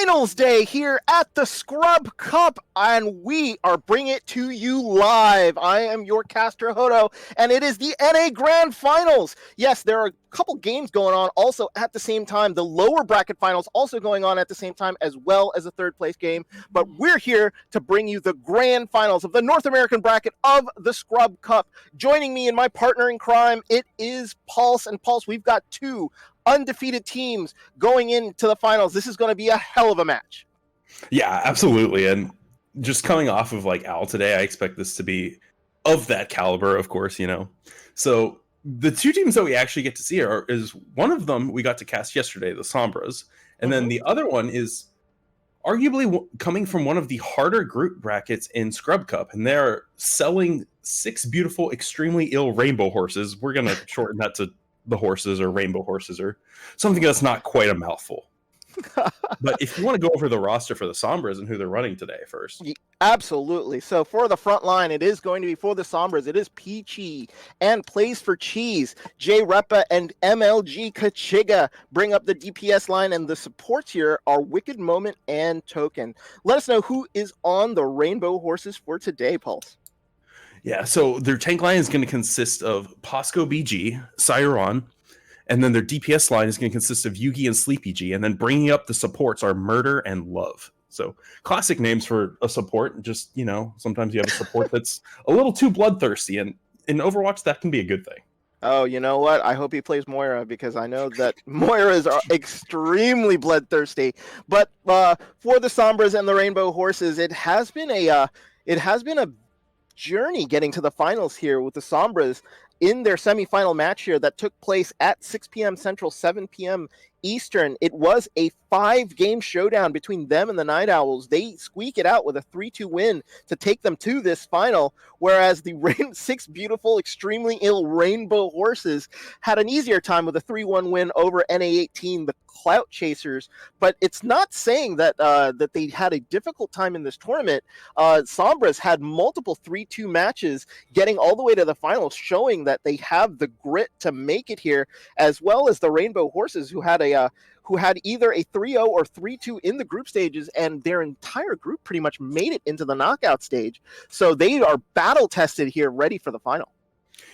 finals day here at the Scrub Cup, and we are bringing it to you live. I am your caster, Hodo, and it is the NA Grand Finals. Yes, there are a couple games going on also at the same time. The lower bracket finals also going on at the same time, as well as a third place game. But we're here to bring you the grand finals of the North American bracket of the Scrub Cup. Joining me and my partner in crime, it is Pulse. And Pulse, we've got two undefeated teams going into the finals. This is going to be a hell of a match. Yeah, absolutely. And just coming off of like Al today, I expect this to be of that caliber, of course, you know. So the two teams that we actually get to see is one of them we got to cast yesterday, the Sombruhs, and then the other one is arguably coming from one of the harder group brackets in Scrub Cup, and they're selling 6 beautiful, extremely ill rainbow horses. We're going to shorten that to the horses or rainbow horses or something that's not quite a mouthful. But if you want to go over the roster for the Sombras and who they're running today first. Absolutely. So for the front line, it is going to be for the Sombras. It is Peachy and Plays for Cheese. J Repa and MLG Kachiga bring up the DPS line, and the supports here are Wicked Moment and Token. Let us know who is on the rainbow horses for today, Pulse. Yeah, so their tank line is going to consist of Posco BG, Cyron, and then their DPS line is going to consist of Yugi and Sleepy G, and then bringing up the supports are Murder and Love. So classic names for a support. Just, you know, sometimes you have a support that's a little too bloodthirsty, and in Overwatch, that can be a good thing. Oh, you know what? I hope he plays Moira, because I know that Moiras are extremely bloodthirsty. But for the Sombras and the Rainbow Horses, it has been a journey getting to the finals here with the Sombras in their semifinal match here that took place at 6 p.m. Central, 7 p.m. Eastern. It was a 5-game showdown between them and the Night Owls. They squeak it out with a 3-2 win to take them to this final, whereas the 6 beautiful, extremely ill Rainbow Horses had an easier time with a 3-1 win over NA18, the Clout Chasers. But it's not saying that that they had a difficult time in this tournament. Sombras had multiple 3-2 matches getting all the way to the finals, showing that they have the grit to make it here, as well as the Rainbow Horses, who had either a 3-0 or 3-2 in the group stages, and their entire group pretty much made it into the knockout stage. So they are battle tested here, ready for the final.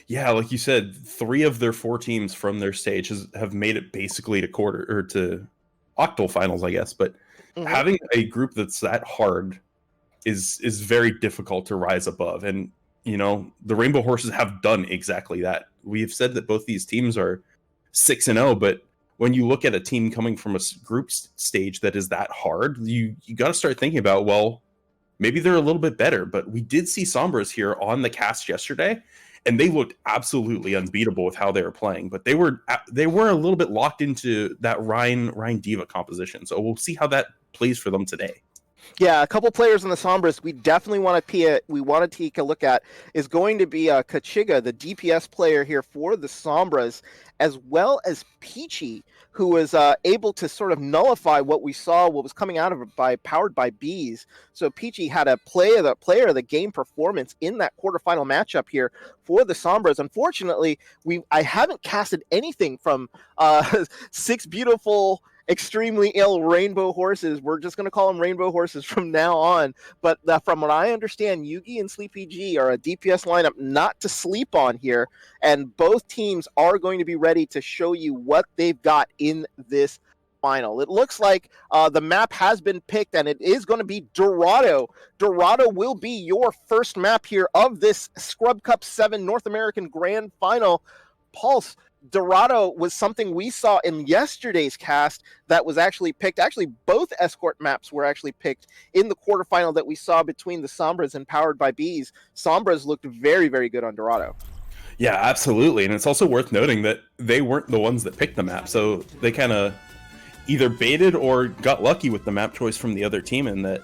Yeah, like you said, 3 of their 4 teams from their stage have made it basically to quarter or to octal finals, I guess. But having a group that's that hard is very difficult to rise above. And you know, the Rainbow Horses have done exactly that. We've said that both these teams are 6-0, but when you look at a team coming from a group stage that is that hard, you got to start thinking about, well, maybe they're a little bit better. But we did see Sombras here on the cast yesterday, and they looked absolutely unbeatable with how they were playing. But they were a little bit locked into that Rhine Diva composition. So we'll see how that plays for them today. Yeah, a couple players in the Sombras we definitely want to take a look at is going to be Kachiga, the DPS player here for the Sombras, as well as Peachy, who was able to sort of nullify what was coming out of it powered by bees. So Peachy had a player of the game performance in that quarterfinal matchup here for the Sombras. Unfortunately, I haven't casted anything from 6 beautiful, extremely ill Rainbow Horses. We're just going to call them Rainbow Horses from now on. But from what I understand, Yugi and Sleepy G are a DPS lineup not to sleep on here. And both teams are going to be ready to show you what they've got in this final. It looks like the map has been picked, and it is going to be Dorado. Dorado will be your first map here of this Scrub Cup 7 North American Grand Final. Pulse, Dorado was something we saw in yesterday's cast that was actually picked. Actually, both escort maps were actually picked in the quarterfinal that we saw between the Sombras and Powered by Bees. Sombras looked very, very good on Dorado. Yeah, absolutely. And it's also worth noting that they weren't the ones that picked the map. So they kind of either baited or got lucky with the map choice from the other team, in that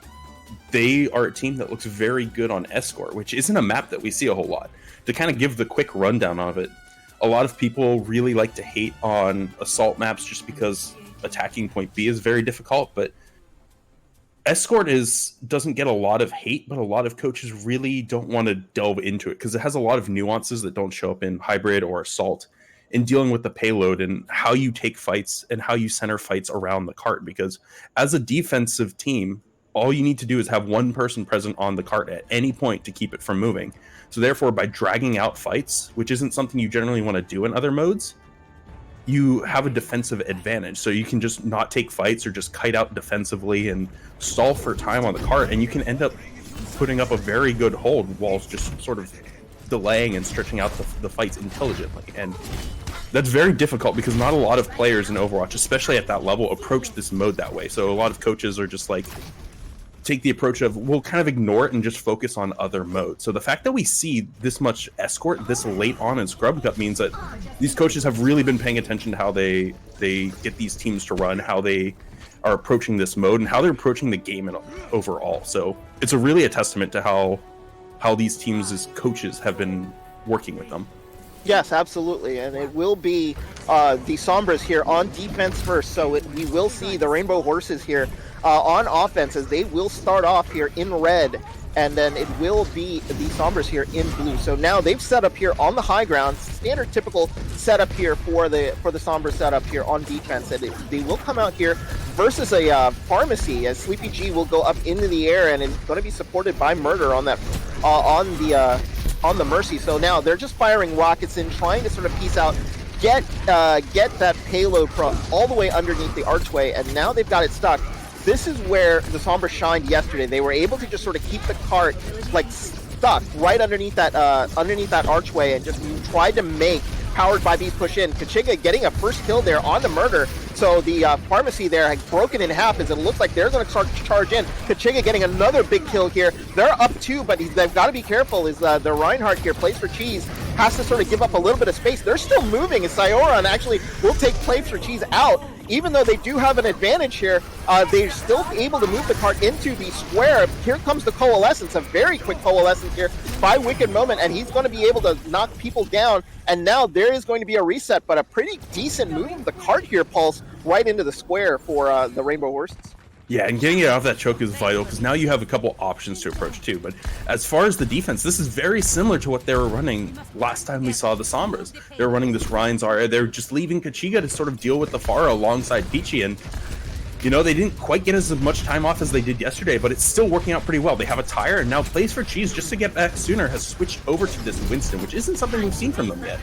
they are a team that looks very good on escort, which isn't a map that we see a whole lot. To kind of give the quick rundown of it, a lot of people really like to hate on assault maps just because attacking point B is very difficult, but escort doesn't get a lot of hate, but a lot of coaches really don't want to delve into it because it has a lot of nuances that don't show up in hybrid or assault. in dealing with the payload and how you take fights and how you center fights around the cart. Because as a defensive team, all you need to do is have one person present on the cart at any point to keep it from moving. So therefore, by dragging out fights, which isn't something you generally want to do in other modes, you have a defensive advantage. So you can just not take fights or just kite out defensively and stall for time on the cart, and you can end up putting up a very good hold while just sort of delaying and stretching out the fights intelligently. And that's very difficult because not a lot of players in Overwatch, especially at that level, approach this mode that way. So a lot of coaches are just like, take the approach of, we'll kind of ignore it and just focus on other modes. So the fact that we see this much escort this late on in Scrub Cup means that these coaches have really been paying attention to how they get these teams to run, how they are approaching this mode, and how they're approaching the game overall. So it's really a testament to how these teams as coaches have been working with them. Yes, absolutely, and it will be the Sombruhs here on defense first, so we will see the Rainbow Horses here on offense, as they will start off here in red, and then it will be the Sombruhs here in blue. So now they've set up here on the high ground, standard typical setup here for the Sombruhs setup here on defense, and they will come out here versus a pharmacy, as Sleepy G will go up into the air, and it's going to be supported by Murder on that on the Mercy. So now they're just firing rockets in, trying to sort of piece out, get that payload all the way underneath the archway, and now they've got it stuck. This is where the Sombra shined yesterday. They were able to just sort of keep the cart like stuck right underneath that archway, and just tried to make Powered by Bees push in. Kachiga getting a first kill there on the Murder. So the pharmacy there had broken in half, as it looks like they're going to start to charge in. Kachiga getting another big kill here. They're up 2, but they've got to be careful, as the Reinhardt here plays for Cheese, has to sort of give up a little bit of space. They're still moving, as Sioran actually will take Plays for Cheese out. Even though they do have an advantage here, they're still able to move the cart into the square. Here comes the Coalescence, a very quick Coalescence here by Wicked Moment, and he's going to be able to knock people down. And now there is going to be a reset, but a pretty decent move of the cart here, Pulse, right into the square for the Rainbow Horses. Yeah, and getting it off that choke is vital, because now you have a couple options to approach too. But as far as the defense, this is very similar to what they were running last time we saw the Sombras. They were running this Ryan's Aria. They're just leaving Kachiga to sort of deal with the Pharah alongside Peachy, and you know, they didn't quite get as much time off as they did yesterday, but it's still working out pretty well. They have a tire, and now Plays for Cheese, just to get back sooner, has switched over to this Winston, which isn't something we've seen from them yet.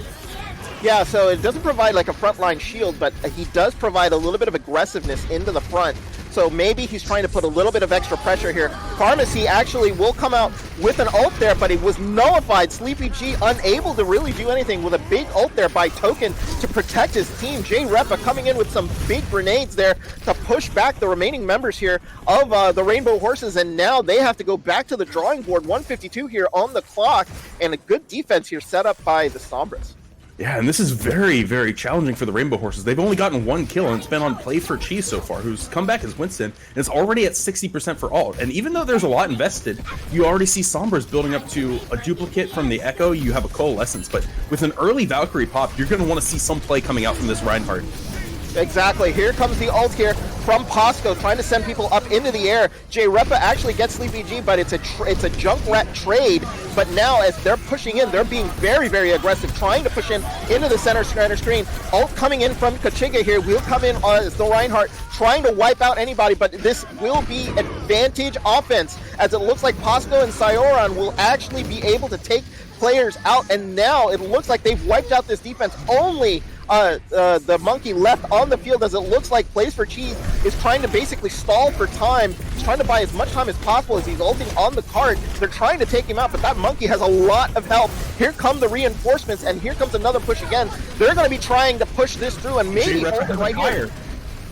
Yeah, so it doesn't provide like a frontline shield, but he does provide a little bit of aggressiveness into the front. So maybe he's trying to put a little bit of extra pressure here. Pharmacy actually will come out with an ult there, but it was nullified. Sleepy G unable to really do anything with a big ult there by Token to protect his team. Jay Repa coming in with some big grenades there to push back the remaining members here of the Rainbow Horses, and now they have to go back to the drawing board. 152 here on the clock, and a good defense here set up by the Sombras. Yeah, and this is very, very challenging for the Rainbow Horses. They've only gotten 1 kill, and it's been on Play for Cheese so far, who's come back as Winston, and it's already at 60% for ult. And even though there's a lot invested, you already see Sombras building up to a duplicate from the Echo. You have a Coalescence, but with an early Valkyrie pop, you're going to want to see some play coming out from this Reinhardt. Exactly. Here comes the ult here from Posco, trying to send people up into the air. Jay Repa actually gets Sleepy G, but it's a Junkrat trade. But now, as they're pushing in, they're being very, very aggressive, trying to push in into the center screen. Ult coming in from Kachiga here. Will come in as the Reinhardt, trying to wipe out anybody, but this will be advantage offense, as it looks like Posco and Sioran will actually be able to take players out. And now it looks like they've wiped out this defense. Only the Monkey left on the field, as it looks like Plays for Cheese is trying to basically stall for time. He's trying to buy as much time as possible as he's ulting on the cart. They're trying to take him out, but that Monkey has a lot of health. Here come the reinforcements, and here comes another push again. They're going to be trying to push this through and maybe hold it right here.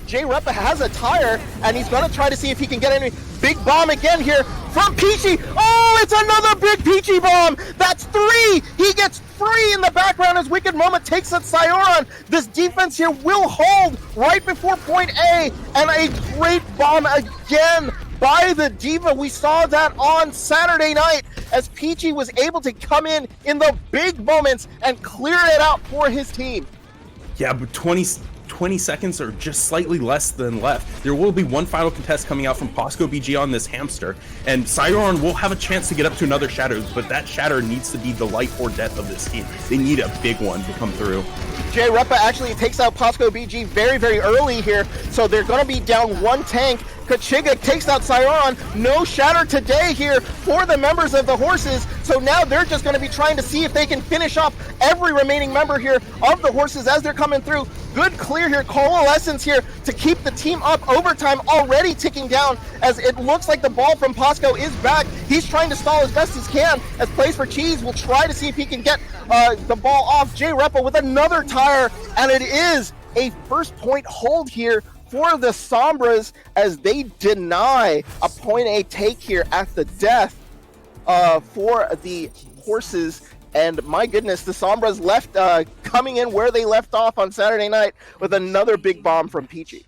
Jay Repa has a tire, and he's going to try to see if he can get any. Big bomb again here from Peachy. Oh, it's another big Peachy bomb. That's 3. He gets 3 in the background as Wicked Moment takes at Sioran. This defense here will hold right before point A, and a great bomb again by the Diva. We saw that on Saturday night, as Peachy was able to come in the big moments and clear it out for his team. Yeah, but 20 seconds or just slightly less than left. There will be one final contest coming out from Posco BG on this Hamster, and Sioran will have a chance to get up to another Shatter, but that Shatter needs to be the life or death of this team. They need a big one to come through. Jay Repa actually takes out Posco BG very, very early here, so they're going to be down one tank. Kachiga takes out Siron. No shatter today here for the members of the Horses, so now they're just going to be trying to see if they can finish off every remaining member here of the Horses as they're coming through. Good clear here, coalescence here to keep the team up. Overtime already ticking down as it looks like the ball from Posco is back. He's trying to stall as best as can as Plays for Cheese will try to see if he can get the ball off. Jay Repa with another tire, and it is a first point hold here for the Sombras as they deny a point A take here at the death for the Horses. And my goodness, the Sombras left coming in where they left off on Saturday night with another big bomb from Peachy.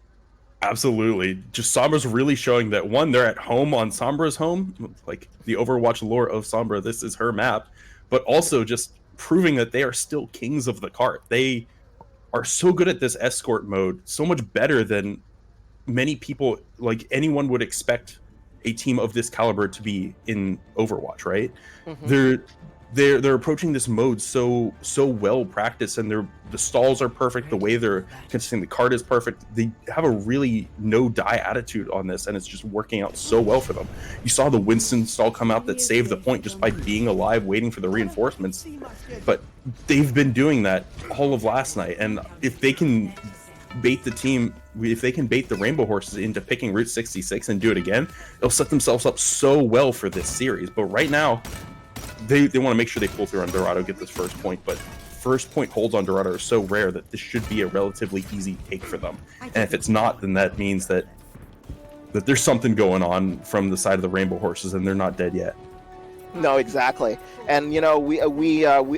Absolutely. Just Sombras really showing that, one, they're at home on Sombra's home, like the Overwatch lore of Sombra, this is her map, but also just proving that they are still kings of the cart. They are so good at this escort mode, so much better than many people, like anyone would expect a team of this caliber to be in Overwatch, right? Mm-hmm. They're approaching this mode so well practiced, and the stalls are perfect, the way they're consisting the card is perfect. They have a really no die attitude on this, and it's just working out so well for them. You saw the Winston stall come out that saved the point just by being alive, waiting for the reinforcements. But they've been doing that all of last night, and if they can bait the team, if they can bait the Rainbow Horses into picking Route 66 and do it again, they'll set themselves up so well for this series. But right now, they want to make sure they pull through on Dorado, get this first point, but first point holds on Dorado are so rare that this should be a relatively easy take for them. And if it's not, then that means that there's something going on from the side of the Rainbow Horses, and they're not dead yet. No, exactly. And you know,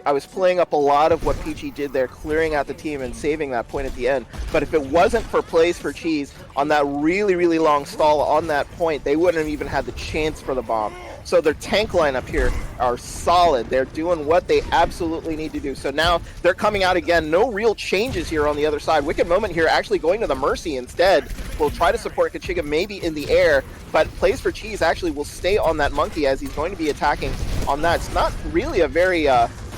I was playing up a lot of what Peachy did there, clearing out the team and saving that point at the end. But if it wasn't for Plays for Cheese on that really, really long stall on that point, they wouldn't have even had the chance for the bomb. So their tank lineup here are solid. They're doing what they absolutely need to do. So now they're coming out again. No real changes here on the other side. Wicked Moment here actually going to the Mercy instead. Will try to support Kachiga maybe in the air, but Plays for Cheese actually will stay on that monkey as he's going to be attacking on that. It's not really a very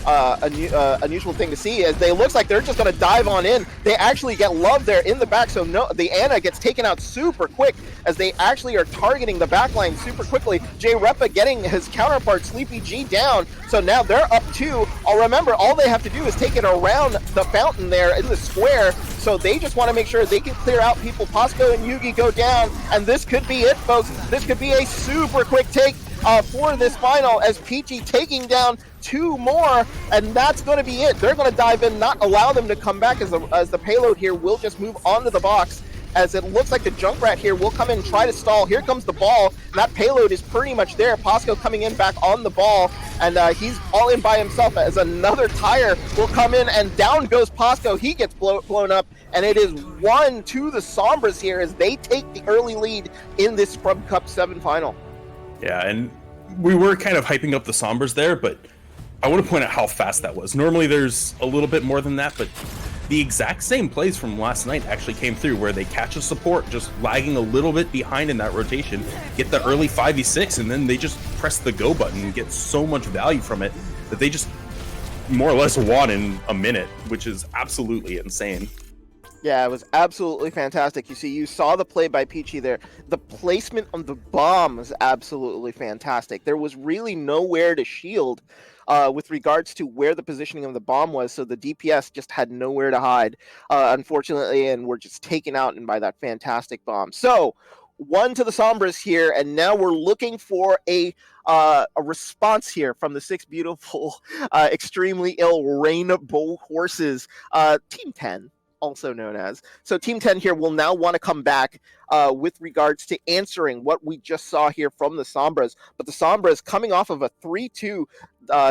unusual thing to see, as they looks like they're just going to dive on in. They actually get love there in the back, so no, the Ana gets taken out super quick as they actually are targeting the backline super quickly. Jay Repa getting his counterpart Sleepy G down, so now they're up 2. I'll remember, all they have to do is take it around the fountain there in the square, so they just want to make sure they can clear out people. Posco and Yugi go down, and this could be it, folks. This could be a super quick take for this final, as Peachy taking down 2 more, and that's going to be it. They're going to dive in, not allow them to come back, as the payload here will just move onto the box, as it looks like the Junkrat here will come in and try to stall. Here comes the ball, and that payload is pretty much there. Posco coming in back on the ball, and he's all in by himself, as another tire will come in, and down goes Posco. He gets blown up, and it is 1 to the Sombras here as they take the early lead in this Scrub Cup 7 final. Yeah, and we were kind of hyping up the Sombras there, but I want to point out how fast that was. Normally there's a little bit more than that, but the exact same plays from last night actually came through, where they catch a support just lagging a little bit behind in that rotation, get the early 5v6, and then they just press the go button and get so much value from it that they just more or less won in a minute, which is absolutely insane. Yeah, it was absolutely fantastic. You saw the play by Peachy there. The placement of the bomb was absolutely fantastic. There was really nowhere to shield with regards to where the positioning of the bomb was, so the DPS just had nowhere to hide, unfortunately, and were just taken out by that fantastic bomb. So, 1 to the Sombras here, and now we're looking for a response here from the 6 beautiful, extremely ill Rainbow Horses, Team 10. Also known as. So Team 10 here will now want to come back with regards to answering what we just saw here from the Sombras. But the Sombras coming off of a 3-2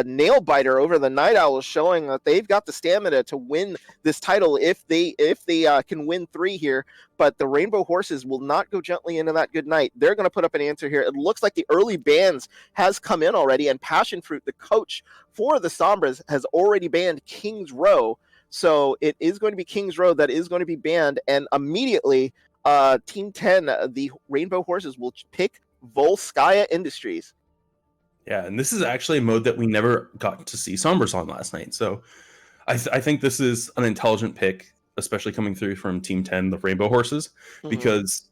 nail biter over the Night Owls, showing that they've got the stamina to win this title if they can win 3 here. But the Rainbow Horses will not go gently into that good night. They're going to put up an answer here. It looks like the early bans has come in already, and Passion Fruit, the coach for the Sombras, has already banned King's Row. So it is going to be King's Row that is going to be banned, and immediately Team 10, the Rainbow Horses, will pick Volskaya Industries. Yeah, and this is actually a mode that we never got to see Sombras on last night. So I think this is an intelligent pick, especially coming through from Team 10, the Rainbow Horses, because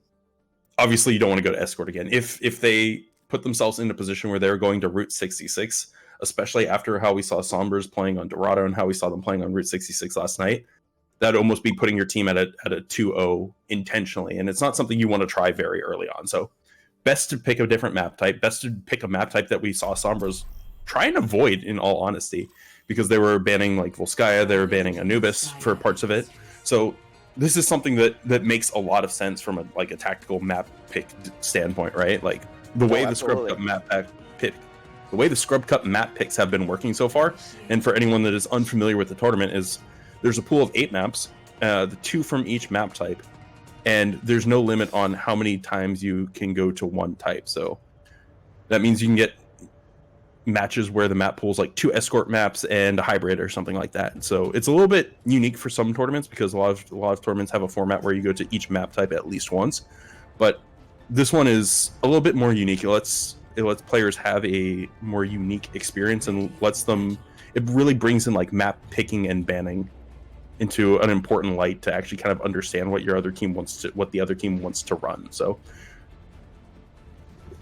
obviously you don't want to go to Escort again. If they put themselves in a position where they're going to Route 66, especially after how we saw Sombruhs playing on Dorado and how we saw them playing on Route 66 last night, that'd almost be putting your team at a 2-0 intentionally, and it's not something you want to try very early on. So best to pick a different map type, best to pick a map type that we saw Sombruhs try and avoid, in all honesty, because they were banning like Volskaya, they were banning Anubis for parts of it. So this is something that makes a lot of sense from a tactical map pick standpoint, right? Like the way the Scrub Cup map picks have been working so far, and for anyone that is unfamiliar with the tournament, is there's a pool of 8 maps, the 2 from each map type, and there's no limit on how many times you can go to one type. So that means you can get matches where the map pool's like 2 escort maps and a hybrid or something like that. So it's a little bit unique for some tournaments, because a lot of tournaments have a format where you go to each map type at least once. But this one is a little bit more unique. It lets players have a more unique experience, and it really brings in like map picking and banning into an important light to actually kind of understand what the other team wants to run. So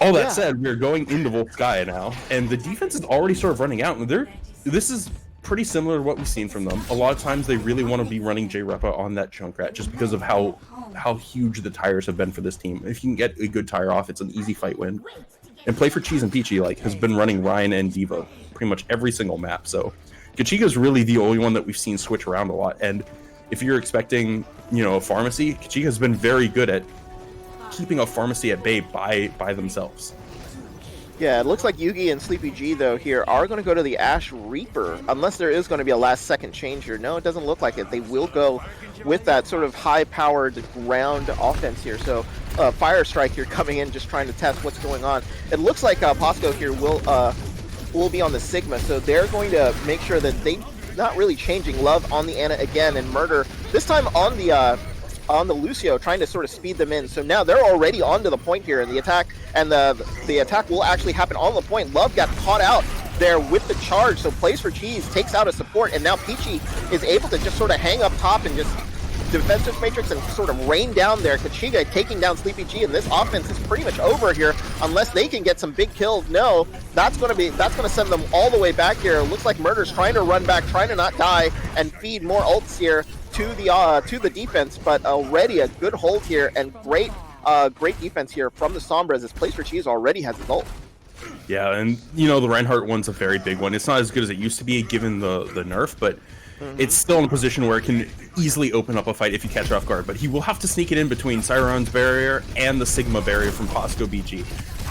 all that said, we're going into Volskaya now, and the defense is already sort of running out. And this is pretty similar to what we've seen from them. A lot of times they really want to be running J-Repa on that Junkrat just because of how huge the tires have been for this team. If you can get a good tire off, it's an easy fight win. And Play for Cheese and Peachy has been running Ryan and Diva pretty much every single map. So Kachiga is really the only one that we've seen switch around a lot. And if you're expecting, a pharmacy, Kachiga has been very good at keeping a pharmacy at bay by themselves. Yeah, it looks like Yugi and Sleepy G, though, here are going to go to the Ash Reaper, unless there is going to be a last-second change here. No, it doesn't look like it. They will go with that sort of high-powered ground offense here. So Fire Strike here coming in, just trying to test what's going on. It looks like Posco here will be on the Sigma, so they're going to make sure that they're not really changing. Love on the Ana again, and Murder, this time on the Lucio, trying to sort of speed them in. So now they're already onto the point here, and the attack will actually happen on the point. Love got caught out there with the charge, so Plays for Cheese takes out a support, and now Peachy is able to just sort of hang up top and just defensive matrix and sort of rain down there. Kachiga taking down Sleepy G, and this offense is pretty much over here unless they can get some big kills. No, that's going to send them all the way back here. It looks like Murder's trying to run back, trying to not die and feed more ults here to the defense, but already a good hold here, and great defense here from the Sombras, as Place for Cheese already has his ult. Yeah, and the Reinhardt one's a very big one. It's not as good as it used to be given the nerf, but it's still in a position where it can easily open up a fight if you catch it off guard. But he will have to sneak it in between Cyron's barrier and the Sigma barrier from Posco BG.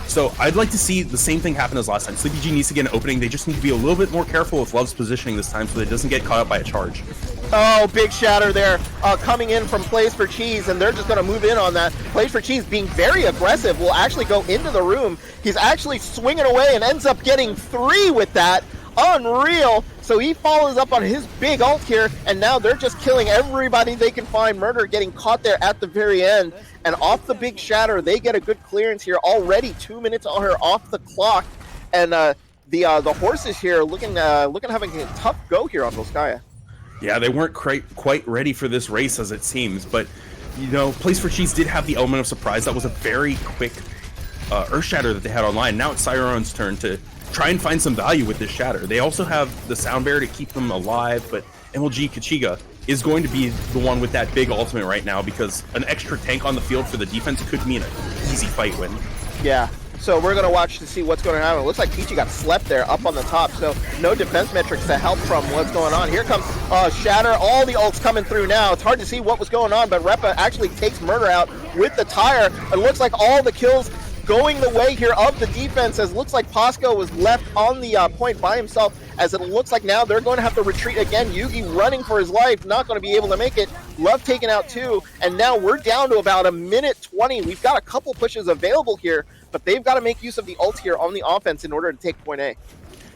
So I'd like to see the same thing happen as last time. Sleepy G needs to get an opening. They just need to be a little bit more careful with Love's positioning this time so that it doesn't get caught up by a charge. Oh, big shatter there coming in from Plays for Cheese, and they're just going to move in on that. Plays for Cheese being very aggressive will actually go into the room. He's actually swinging away and ends up getting 3 with that. Unreal. So he follows up on his big ult here, and now they're just killing everybody they can find. Murder getting caught there at the very end, and off the big shatter, they get a good clearance here. Already 2 minutes off the clock, and the horses here looking having a tough go here on Volskaya. Yeah, they weren't quite ready for this race, as it seems, but Place for Cheese did have the element of surprise. That was a very quick Earth Shatter that they had online. Now it's Cyron's turn to try and find some value with this Shatter. They also have the Sound Bear to keep them alive, but MLG Kachiga is going to be the one with that big ultimate right now, because an extra tank on the field for the defense could mean an easy fight win. Yeah. So we're going to watch to see what's going to happen. It looks like Peachy got slept there up on the top, so no defense metrics to help from what's going on. Here comes Shatter. All the ults coming through now. It's hard to see what was going on, but Repa actually takes Murder out with the tire. It looks like all the kills going the way here of the defense, as looks like Posco was left on the point by himself, as it looks like now they're going to have to retreat again. Yugi running for his life, not going to be able to make it. Love taken out too, and now we're down to about 1:20. We've got a couple pushes available here, but they've got to make use of the ult here on the offense in order to take point A.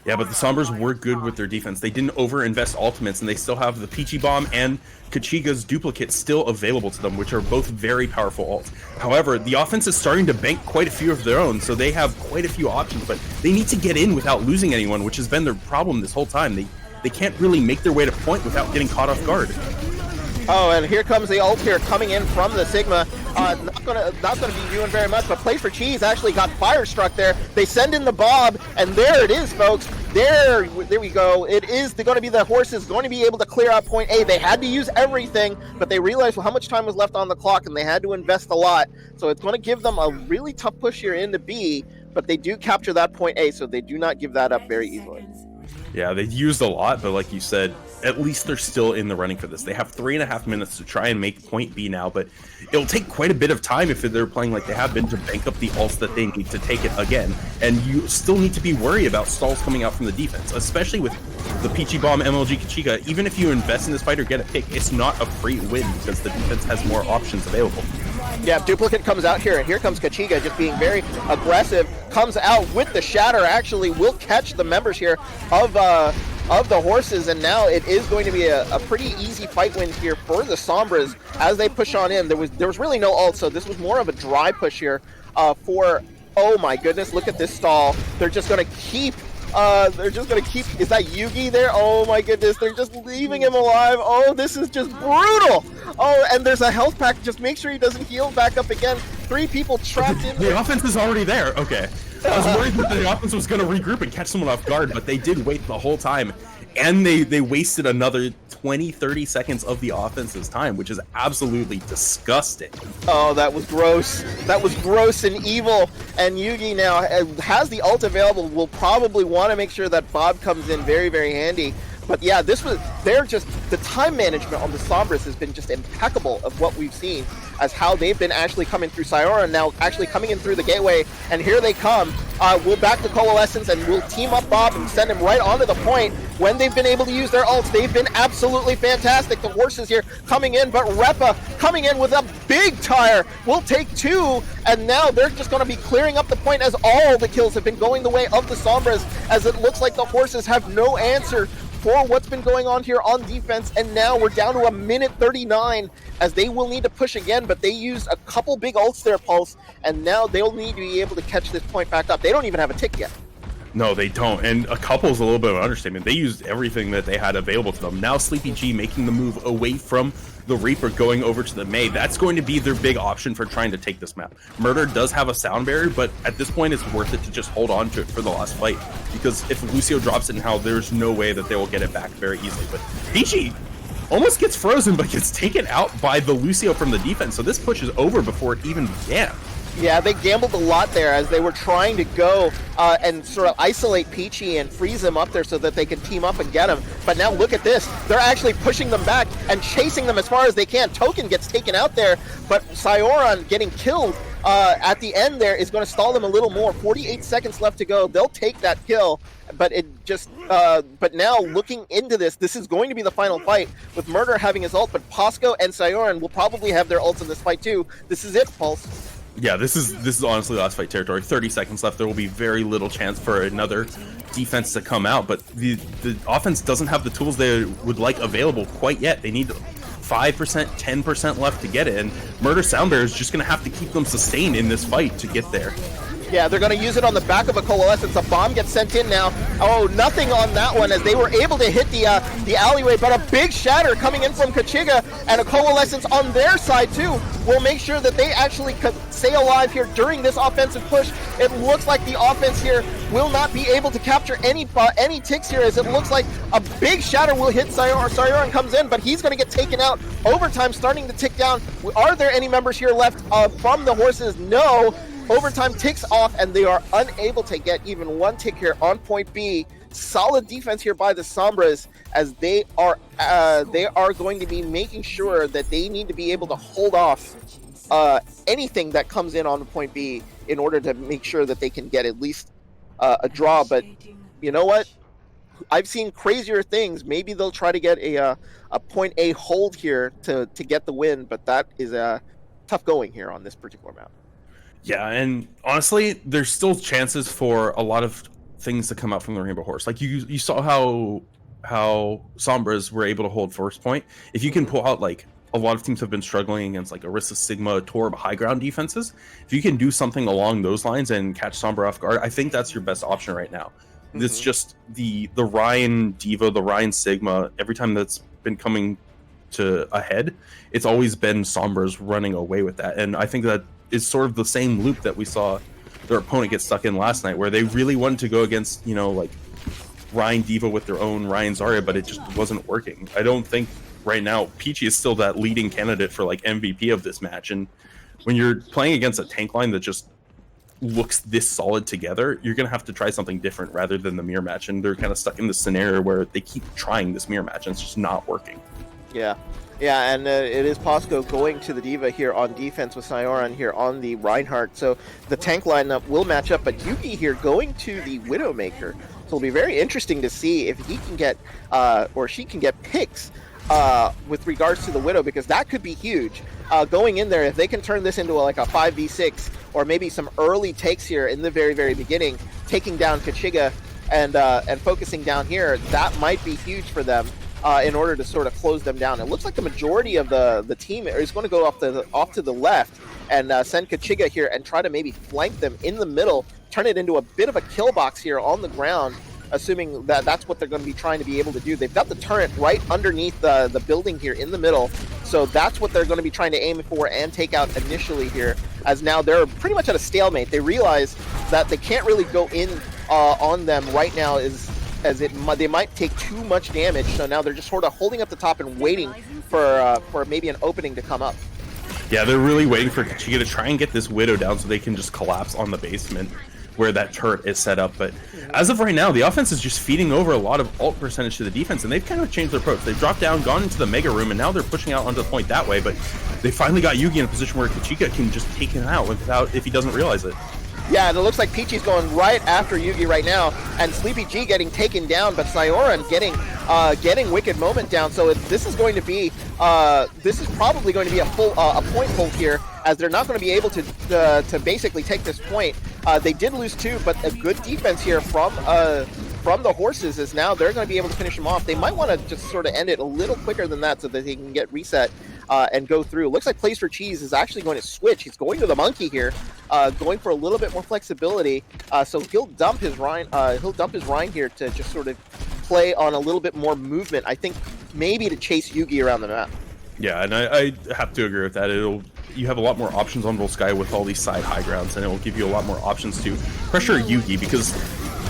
Yeah, but the Sombras were good with their defense. They didn't over-invest ultimates, and they still have the Peachy Bomb and Kachiga's duplicate still available to them, which are both very powerful ults. However, the offense is starting to bank quite a few of their own, so they have quite a few options, but they need to get in without losing anyone, which has been their problem this whole time. they can't really make their way to point without getting caught off guard. Oh, and here comes the ult here coming in from the Sigma. Not gonna be doing very much, but Play for Cheese actually got fire struck there. They send in the Bob, and there it is, folks. There we go. It is going to be the Horses going to be able to clear out point A. They had to use everything, but they realized how much time was left on the clock, and they had to invest a lot. So it's going to give them a really tough push here into B, but they do capture that point A, so they do not give that up very easily. Yeah, they used a lot, but like you said, at least they're still in the running for this. They have 3.5 minutes to try and make point B now, but it'll take quite a bit of time if they're playing like they have been to bank up the ults that they need to take it again. And you still need to be worried about stalls coming out from the defense, especially with the Peachy Bomb, MLG Kachiga. Even if you invest in this fight or get a pick, it's not a free win because the defense has more options available. Yeah, Duplicate comes out here, and here comes Kachiga just being very aggressive, comes out with the Shatter, actually will catch the members here of the Horses, and now it is going to be a pretty easy fight win here for the Sombras as they push on in. There was really no ult, so this was more of a dry push here for, oh my goodness, look at this stall. They're just going to keep is that Yugi there? Oh my goodness, they're just leaving him alive. Oh, this is just brutal. Oh, and there's a health pack. Just make sure he doesn't heal back up again. 3 people trapped in there. The offense is already there. Okay. I was worried that the offense was going to regroup and catch someone off guard, but they did wait the whole time. And they wasted another 20-30 seconds of the offense's time, which is absolutely disgusting. Oh, that was gross. That was gross and evil. And Yugi now has the ult available. Will probably want to make sure that Bob comes in very, very handy. But yeah, the time management on the Sombras has been just impeccable of what we've seen as how they've been actually coming through Sayora, now actually coming in through the gateway, and here they come. We'll back the Coalescence, and we'll team up Bob and send him right onto the point. When they've been able to use their ults, they've been absolutely fantastic. The Horses here coming in, but Repa coming in with a big tire will take 2, and now they're just going to be clearing up the point as all the kills have been going the way of the Sombras, as it looks like the Horses have no answer for what's been going on here on defense, and now we're down to 1:39 as they will need to push again, but they used a couple big ults there, Pulse, and now they'll need to be able to catch this point back up. They don't even have a tick yet. No, they don't, and a couple is a little bit of an understatement. They used everything that they had available to them. Now Sleepy G making the move away from the Reaper, going over to the Mei. That's going to be their big option for trying to take this map. Murder does have a sound barrier, but at this point it's worth it to just hold on to it for the last fight, because if Lucio drops it now, there's no way that they will get it back very easily. But Peachy almost gets frozen, but gets taken out by the Lucio from the defense, so this push is over before it even began. Yeah, they gambled a lot there as they were trying to go and sort of isolate Peachy and freeze him up there so that they could team up and get him. But now look at this. They're actually pushing them back and chasing them as far as they can. Token gets taken out there, but Sioran getting killed at the end there is going to stall them a little more. 48 seconds left to go. They'll take that kill, but but now looking into this is going to be the final fight with Murder having his ult, but Posco and Sioran will probably have their ults in this fight too. This is it, Pulse. Yeah, this is honestly last fight territory. 30 seconds left. There will be very little chance for another defense to come out, but the offense doesn't have the tools they would like available quite yet. They need 5%, 10% left to get it, and Murder Soundbear is just going to have to keep them sustained in this fight to get there. Yeah, they're going to use it on the back of a Coalescence. A bomb gets sent in now. Oh, nothing on that one as they were able to hit the alleyway, but a big shatter coming in from Kachiga, and a Coalescence on their side too will make sure that they actually could stay alive here during this offensive push. It looks like the offense here will not be able to capture any ticks here, as it looks like a big shatter will hit Sioran comes in, but he's going to get taken out. Overtime starting to tick down. Are there any members here left from the Horses? No. Overtime ticks off, and they are unable to get even one tick here on point B. Solid defense here by the Sombras, as they are going to be making sure that they need to be able to hold off anything that comes in on point B in order to make sure that they can get at least a draw. But you know what? I've seen crazier things. Maybe they'll try to get a point A hold here to get the win, but that is tough going here on this particular map. Yeah, and honestly, there's still chances for a lot of things to come out from the Rainbow Horse. Like you saw how Sombras were able to hold first point. If you can pull out, like, a lot of teams have been struggling against, like, Orisa, Sigma, Torb, high ground defenses. If you can do something along those lines and catch Sombra off guard, I think that's your best option right now. It's just the Ryan Diva, the Ryan Sigma, every time that's been coming to a head, it's always been Sombruhs running away with that. And I think that is sort of the same loop that we saw their opponent get stuck in last night, where they really wanted to go against, you know, like Ryan Diva with their own Ryan Zarya, but it just wasn't working. I don't think right now Peachy is still that leading candidate for like MVP of this match. And when you're playing against a tank line that just looks this solid together, you're gonna have to try something different rather than the mirror match. And they're kind of stuck in this scenario where they keep trying this mirror match and it's just not working. Yeah, and it is Posco going to the Diva here on defense with Sioran here on the Reinhardt. So the tank lineup will match up, but Yugi here going to the Widowmaker. So it'll be very interesting to see if he can get or she can get picks with regards to the Widow, because that could be huge. Going in there, if they can turn this into like a 5v6 or maybe some early takes here in the very, very beginning, taking down Kachiga and focusing down here, that might be huge for them. In order to sort of close them down. It looks like the majority of the team is going to go off to the left and send Kachiga here and try to maybe flank them in the middle, turn it into a bit of a kill box here on the ground, assuming that that's what they're going to be trying to be able to do. They've got the turret right underneath the building here in the middle, so that's what they're going to be trying to aim for and take out initially here, as now they're pretty much at a stalemate. They realize that they can't really go in on them right now, they might take too much damage, so now they're just sort of holding up the top and waiting for maybe an opening to come up. Yeah, they're really waiting for Kachiga to try and get this Widow down so they can just collapse on the basement where that turret is set up. But as of right now, the offense is just feeding over a lot of ult percentage to the defense, and they've kind of changed their approach. They've dropped down, gone into the mega room, and now they're pushing out onto the point that way, but they finally got Yugi in a position where Kachiga can just take him out if he doesn't realize it. Yeah, and it looks like Peachy's going right after Yugi right now, and Sleepy G getting taken down, but Sioran getting Wicked Moment down. So this is going to be this is probably going to be a point hold here, as they're not going to be able to basically take this point. They did lose 2, but a good defense here from the Horses is now they're going to be able to finish them off. They might want to just sort of end it a little quicker than that so that they can get reset and go through. Looks like Place for Cheese is actually going to switch. He's going to the Monkey here, going for a little bit more flexibility. So he'll dump his Rhine. Here to just sort of play on a little bit more movement. I think maybe to chase Yugi around the map. Yeah, and I have to agree with that. You have a lot more options on Volsky with all these side high grounds, and it will give you a lot more options to pressure Yugi, because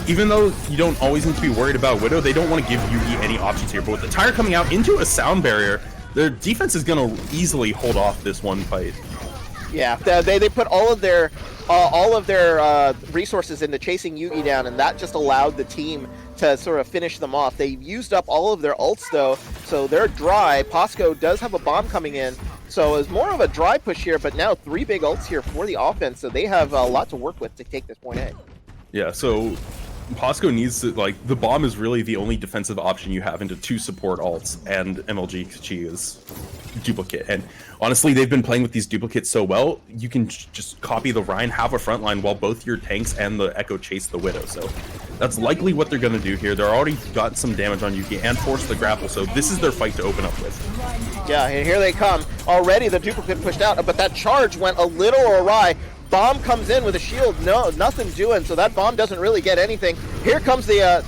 even though you don't always need to be worried about Widow, they don't want to give Yugi any options here. But with the tire coming out into a sound barrier, their defense is going to easily hold off this one fight. Yeah, they put all of their resources into chasing Yugi down, and that just allowed the team to sort of finish them off. They used up all of their ults though, so they're dry. Posco does have a bomb coming in, so it's more of a dry push here, but now 3 big ults here for the offense, so they have a lot to work with to take this point A. Yeah, so Posco needs to, like, the bomb is really the only defensive option you have into 2 support ults and MLG Kachiga's duplicate. And honestly, they've been playing with these duplicates so well, you can just copy the Rhine, have a front line while both your tanks and the Echo chase the Widow. So that's likely what they're going to do here. They're already got some damage on Yuki and force the grapple, so this is their fight to open up with. Yeah, and here they come. Already the duplicate pushed out, but that charge went a little awry. Bomb comes in with a shield. No, nothing doing, so that bomb doesn't really get anything. Here comes the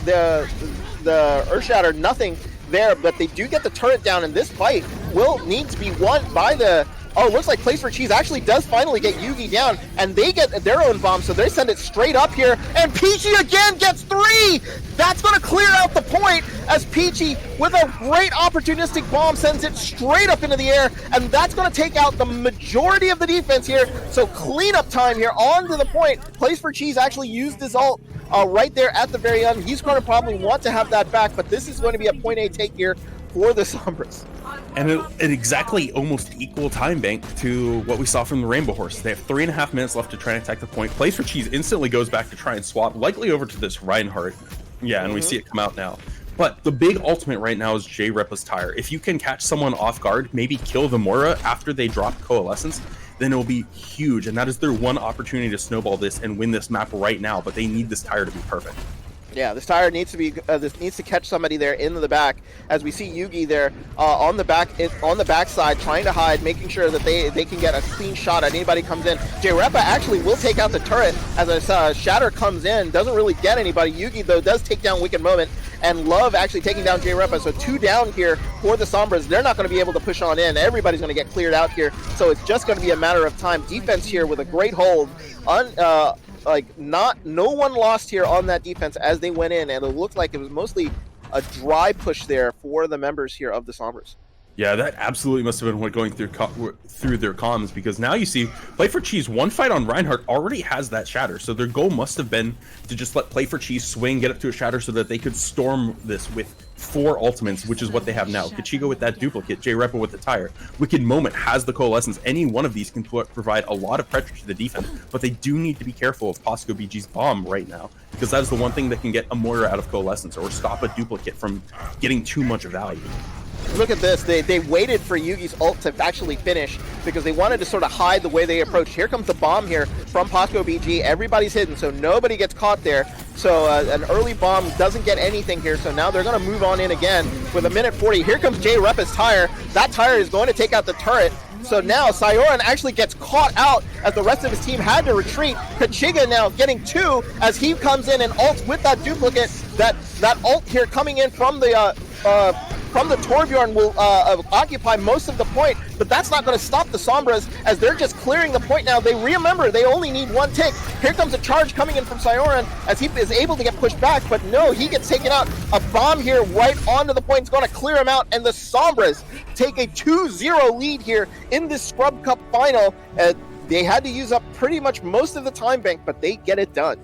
Earthshatter, nothing there, but they do get the turret down, and this fight will need to be won by the... Oh, it looks like Place for Cheese actually does finally get Yugi down, and they get their own bomb, so they send it straight up here, and Peachy again gets 3! That's going to clear out the point, as Peachy, with a great opportunistic bomb, sends it straight up into the air, and that's going to take out the majority of the defense here, so cleanup time here onto the point. Place for Cheese actually used his ult right there at the very end. He's going to probably want to have that back, but this is going to be a point A take here for the Sombruhs. And at exactly almost equal time bank to what we saw from the Rainbow Horse. They have 3.5 minutes left to try and attack the point. Place for Cheese instantly goes back to try and swap, likely over to this Reinhardt. Yeah, and we see it come out now. But the big ultimate right now is J-Repa's Tire. If you can catch someone off guard, maybe kill the Mora after they drop Coalescence, then it'll be huge. And that is their one opportunity to snowball this and win this map right now. But they need this Tire to be perfect. Yeah, this tire needs to be. This needs to catch somebody there into the back, as we see Yugi there on the backside, trying to hide, making sure that they can get a clean shot at anybody comes in. J-Repa actually will take out the turret as a Shatter comes in, doesn't really get anybody. Yugi though does take down Wicked Moment, and Love actually taking down J-Repa. So 2 down here for the Sombras. They're not going to be able to push on in. Everybody's going to get cleared out here, so it's just going to be a matter of time. Defense here with a great hold. No one lost here on that defense as they went in, and it looked like it was mostly a dry push there for the members here of the Sombras. Yeah, that absolutely must have been what going through their comms, because now you see Play for Cheese, one fight on Reinhardt already has that Shatter, so their goal must have been to just let Play for Cheese swing, get up to a Shatter so that they could storm this with 4 ultimates, which is what they have now. Kachigo with that duplicate, J-Repa with the tire. Wicked Moment has the Coalescence. Any one of these can provide a lot of pressure to the defense, but they do need to be careful of Posco BG's bomb right now, because that is the one thing that can get a mortar out of Coalescence or stop a duplicate from getting too much value. Look at this. They waited for Yugi's ult to actually finish because they wanted to sort of hide the way they approached. Here comes the bomb here from Posco BG. Everybody's hidden, so nobody gets caught there. So an early bomb doesn't get anything here. So now they're going to move on in again with 1:40. Here comes J-Repa's tire. That tire is going to take out the turret. So now Sioran actually gets caught out as the rest of his team had to retreat. Kachiga now getting 2 as he comes in and ults with that duplicate. That ult here coming in from the Torbjorn will occupy most of the point, but that's not going to stop the Sombras as they're just clearing the point now. They remember they only need 1 tick. Here comes a charge coming in from Sioran as he is able to get pushed back, but no, he gets taken out. A bomb here right onto the point is going to clear him out, and the Sombras take a 2-0 lead here in this Scrub Cup final. They had to use up pretty much most of the time bank, but they get it done.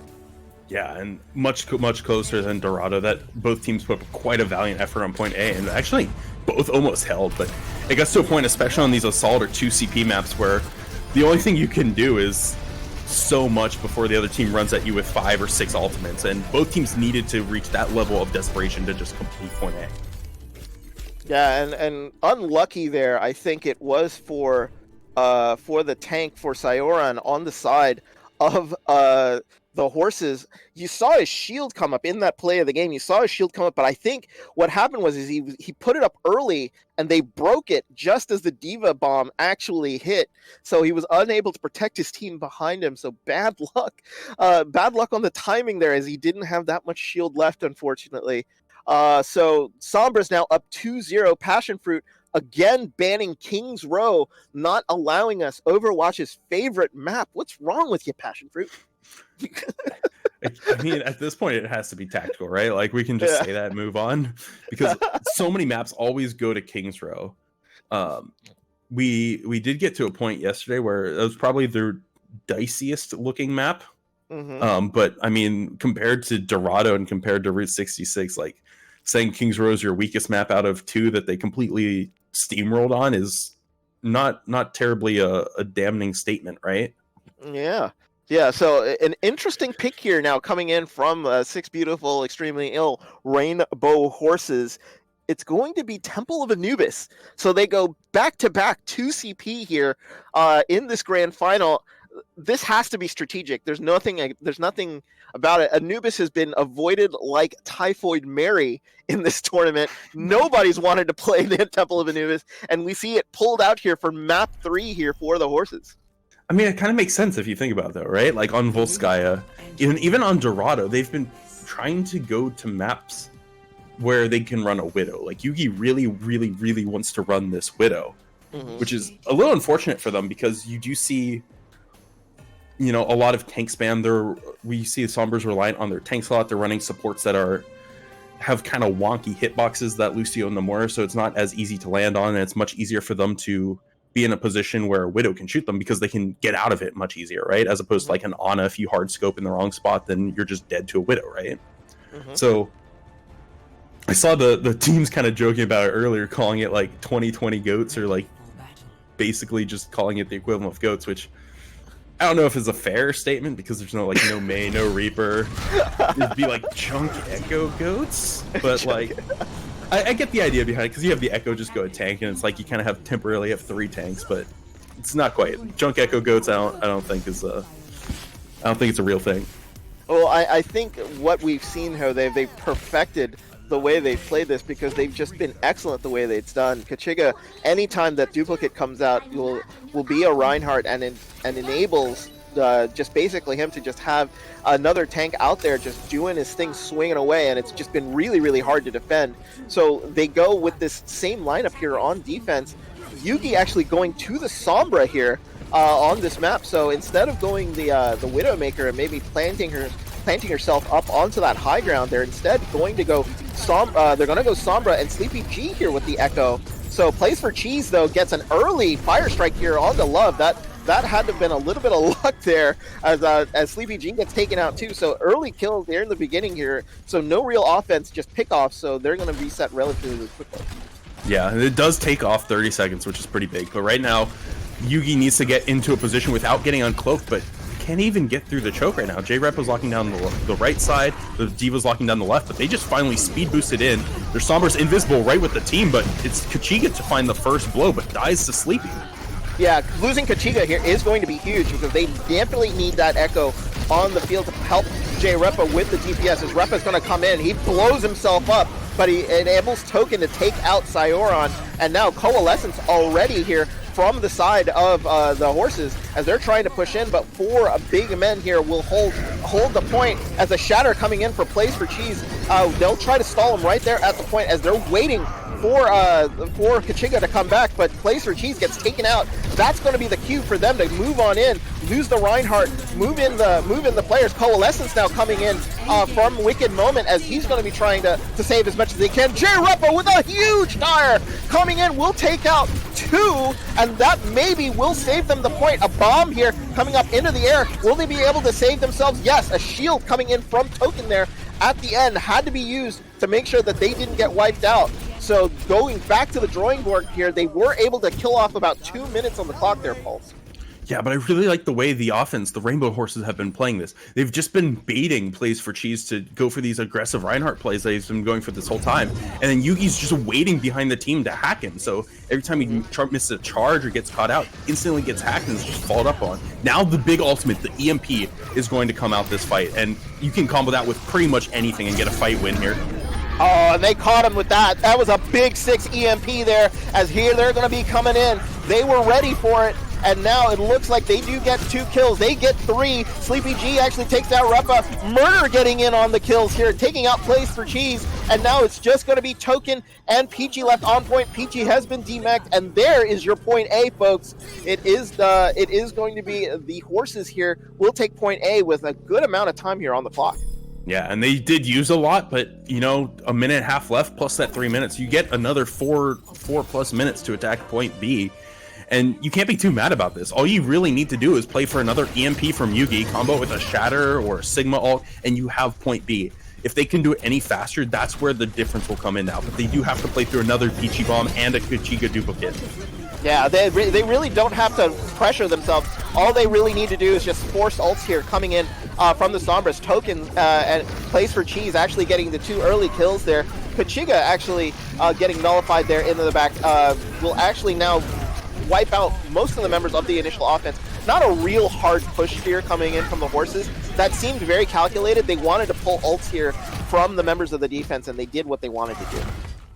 Yeah, and much closer than Dorado. That both teams put up quite a valiant effort on point A, and actually both almost held, but it gets to a point, especially on these Assault or 2 CP maps, where the only thing you can do is so much before the other team runs at you with 5 or 6 ultimates, and both teams needed to reach that level of desperation to just complete point A. Yeah, and unlucky there, I think it was for the tank for Sioran on the side of the horses. You saw his shield come up in that play of the game. You saw his shield come up, but I think what happened was he put it up early and they broke it just as the Diva bomb actually hit. So he was unable to protect his team behind him. So bad luck on the timing there, as he didn't have that much shield left, unfortunately. So Sombras now up 2-0. Passion Fruit again banning King's Row, not allowing us Overwatch's favorite map. What's wrong with you, Passion Fruit? I mean, at this point, it has to be tactical, right? Like, we can just say that and move on, because so many maps always go to King's Row. We did get to a point yesterday where it was probably their diciest looking map. Mm-hmm. But I mean, compared to Dorado and compared to Route 66, like saying King's Row is your weakest map out of 2 that they completely steamrolled on is not terribly a damning statement, right? Yeah, so an interesting pick here now coming in from 6 Beautiful, Extremely Ill, Rainbow Horses. It's going to be Temple of Anubis. So they go back-to-back 2 CP here in this grand final. This has to be strategic. There's nothing about it. Anubis has been avoided like Typhoid Mary in this tournament. Nobody's wanted to play the Temple of Anubis, and we see it pulled out here for map 3 here for the horses. I mean, it kind of makes sense if you think about it, though, right? Like on Volskaya, even on Dorado, they've been trying to go to maps where they can run a Widow. Like, Yugi really, really, really wants to run this Widow, which is a little unfortunate for them, because you do see, a lot of tank spam. We see the Sombras reliant on their tank slot. They're running supports that have kind of wonky hitboxes, that Lucio and Nomura, so it's not as easy to land on, and it's much easier for them to be in a position where Widow can shoot them, because they can get out of it much easier, right? As opposed to like an Ana, if you hard scope in the wrong spot, then you're just dead to a Widow, right? So I saw the teams kind of joking about it earlier, calling it like 2020 goats, or like basically just calling it the equivalent of goats, which I don't know if it's a fair statement, because there's no Mei, no Reaper. It'd be like chunk Echo goats, but like I get the idea behind it, because you have the Echo just go a tank, and it's like you kind of temporarily have 3 tanks, but it's not quite. Junk Echo goats, I don't think it's a real thing. Well, I think what we've seen how they've perfected the way they've played this, because they've just been excellent the way they've done. Kachiga, anytime that duplicate comes out, will be a Reinhardt and enables just basically him to just have another tank out there just doing his thing, swinging away, and it's just been really, really hard to defend. So they go with this same lineup here on defense. Yugi actually going to the Sombra here on this map. So instead of going the Widowmaker and maybe planting herself up onto that high ground, they're instead going to go they're going to go Sombra and Sleepy G here with the Echo. So Plays for Cheese though gets an early fire strike here on the Love. That had to have been a little bit of luck there as Sleepy G gets taken out too. So early kills there in the beginning here. So no real offense, just pickoffs. So they're going to reset relatively quickly. Yeah, it does take off 30 seconds, which is pretty big. But right now, Yugi needs to get into a position without getting uncloaked, but can't even get through the choke right now. J-Rep was locking down the right side, the D.Va's locking down the left, but they just finally speed boosted in. Their Sombra's invisible right with the team, but it's Kachiga to find the first blow, but dies to Sleepy. Yeah, losing Kachiga here is going to be huge because they definitely need that Echo on the field to help J-Repa with the DPS. As Repa's going to come in, he blows himself up, but he enables Token to take out Sioron, and now Coalescence already here from the side of the Horses as they're trying to push in, but four big men here will hold the point as a Shatter coming in for Plays for Cheese. They'll try to stall him right there at the point as they're waiting for Kachiga to come back, but Plays for Cheese gets taken out. That's going to be the cue for them to move on in, lose the Reinhardt, move in the players. Coalescence now coming in from Wicked Moment as he's going to be trying to save as much as he can. J-Repa with a huge tire coming in will take out two, and that maybe will save them the point. A bomb here coming up into the air. Will they be able to save themselves? Yes, a shield coming in from Token there at the end had to be used to make sure that they didn't get wiped out. So going back to the drawing board here, they were able to kill off about 2 minutes on the clock there, Pulse. Yeah, but I really like the way the offense, the Rainbow Horses, have been playing this. They've just been baiting Plays for Cheese to go for these aggressive Reinhardt plays that he's been going for this whole time. And then Yugi's just waiting behind the team to hack him. So every time he misses a charge or gets caught out, instantly gets hacked and is just followed up on. Now the big ultimate, the EMP, is going to come out this fight. And you can combo that with pretty much anything and get a fight win here. Oh, and they caught him with that. That was a big 6 EMP there, as here they're going to be coming in. They were ready for it, and now it looks like they do get 2 kills. They get 3. Sleepy G actually takes out Repa. Murder getting in on the kills here, taking out Plays for Cheese, and now it's just going to be Token and Peachy left on point. Peachy has been demacked, and there is your point A, folks. It is going to be the Horses here will take point A with a good amount of time here on the clock. Yeah, and they did use a lot, but, you know, a minute and a half left plus that 3 minutes. You get another four plus minutes to attack point B, and you can't be too mad about this. All you really need to do is play for another EMP from Yugi, combo with a Shatter or a Sigma ult, and you have point B. If they can do it any faster, that's where the difference will come in now. But they do have to play through another Peachy Bomb and a Kachiga duplicate. Yeah, they really don't have to pressure themselves. All they really need to do is just force ults here coming in from the Sombras. Token and Plays for Cheese actually getting the 2 early kills there. Kachiga actually getting nullified there into the back will actually now wipe out most of the members of the initial offense. Not a real hard push here coming in from the Horses. That seemed very calculated. They wanted to pull ults here from the members of the defense, and they did what they wanted to do.